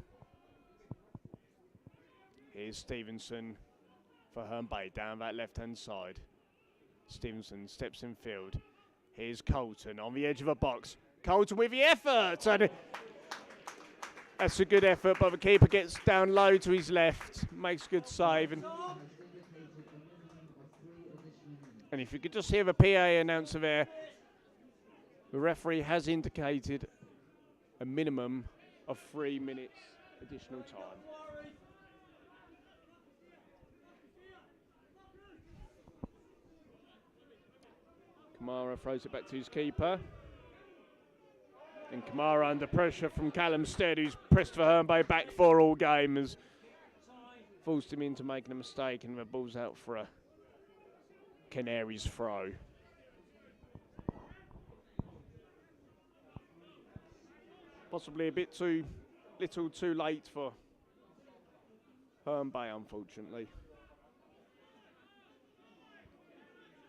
Here's Stevenson for Herne Bay down that left-hand side. Stevenson steps in field. Here's Colton on the edge of the box. Colton with the effort! And that's a good effort, but the keeper gets down low to his left, makes a good save. And if you could just hear the PA announcer there, the referee has indicated a minimum of 3 minutes additional time. Kamara throws it back to his keeper. And Kamara under pressure from Callum Stead, who's pressed for Herne Bay back four all game, has forced him into making a mistake, and the ball's out for a Canaries throw. Possibly a bit too little too late for Herne Bay, unfortunately.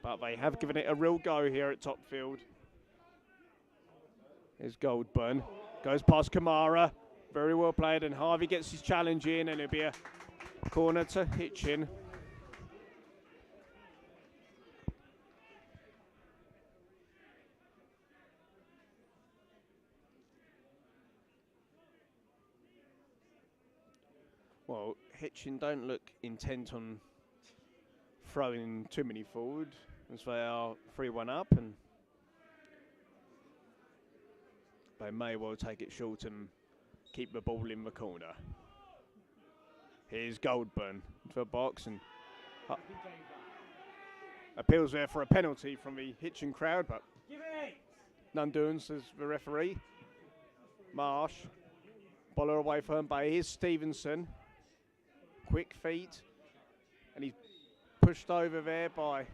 But they have given it a real go here at Topfield. Here's Goldburn, goes past Kamara, very well played, and Harvey gets his challenge in, and it'll be a corner to Hitchin. Well, Hitchin don't look intent on throwing too many forward, as they are 3-1 up, and they may well take it short and keep the ball in the corner. Here's Goldburn into the box, and appeals there for a penalty from the Hitchin crowd, but none doing, says the referee. Marsh, boller away for Herne Bay. Here's Stevenson, quick feet, and he's pushed over there by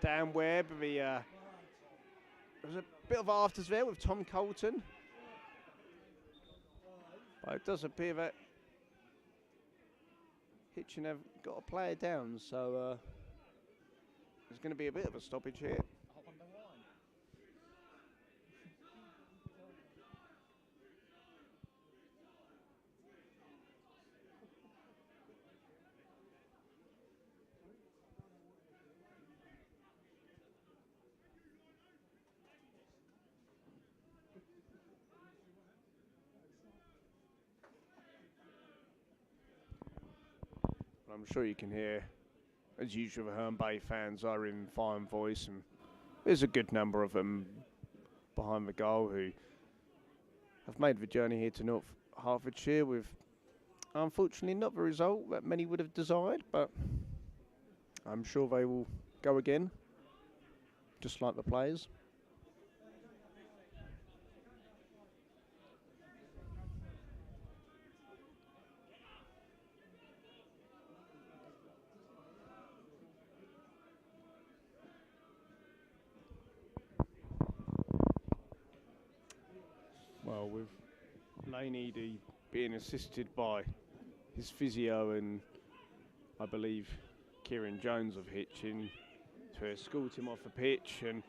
Dan Webb. There was a bit of afters there with Tom Colton, but it does appear that Hitchin have got a player down, so there's going to be a bit of a stoppage here. I'm sure you can hear, as usual, the Herne Bay fans are in fine voice, and there's a good number of them behind the goal who have made the journey here to North Hertfordshire with, unfortunately, not the result that many would have desired, but I'm sure they will go again, just like the players. Well, with Lane Eady being assisted by his physio and, I believe, Kieran Jones of Hitchin to escort him off the pitch, and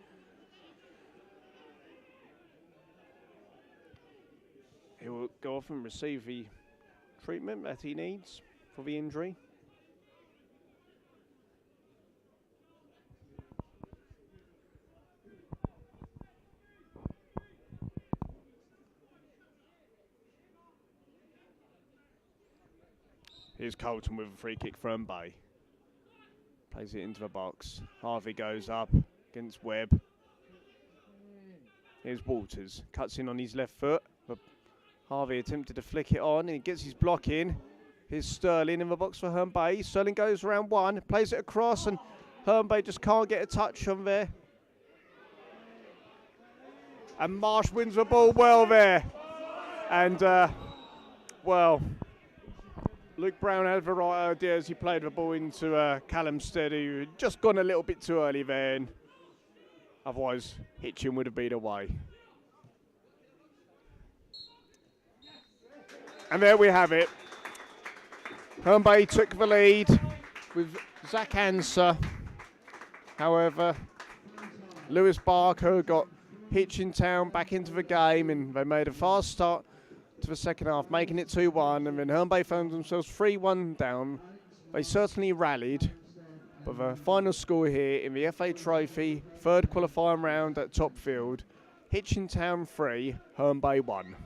he will go off and receive the treatment that he needs for the injury. Here's Colton with a free kick for Herne Bay. Plays it into the box. Harvey goes up against Webb. Here's Walters. Cuts in on his left foot, but Harvey attempted to flick it on, and he gets his block in. Here's Sterling in the box for Herne Bay. Sterling goes around one, plays it across, and Herne Bay just can't get a touch on there. And Marsh wins the ball well there. And, well, Luke Brown had the right idea as he played the ball into Callum Stead, who had just gone a little bit too early there, and otherwise Hitchin would have been away. And there we have it. Herne Bay took the lead with Zach Answer. However, Lewis Barker got Hitchin Town back into the game, and they made a fast start to the second half, making it 2-1, and then Herne Bay found themselves 3-1 down. They certainly rallied, but the final score here in the FA Trophy third qualifying round at Topfield, Hitchin Town 3, Herne Bay 1.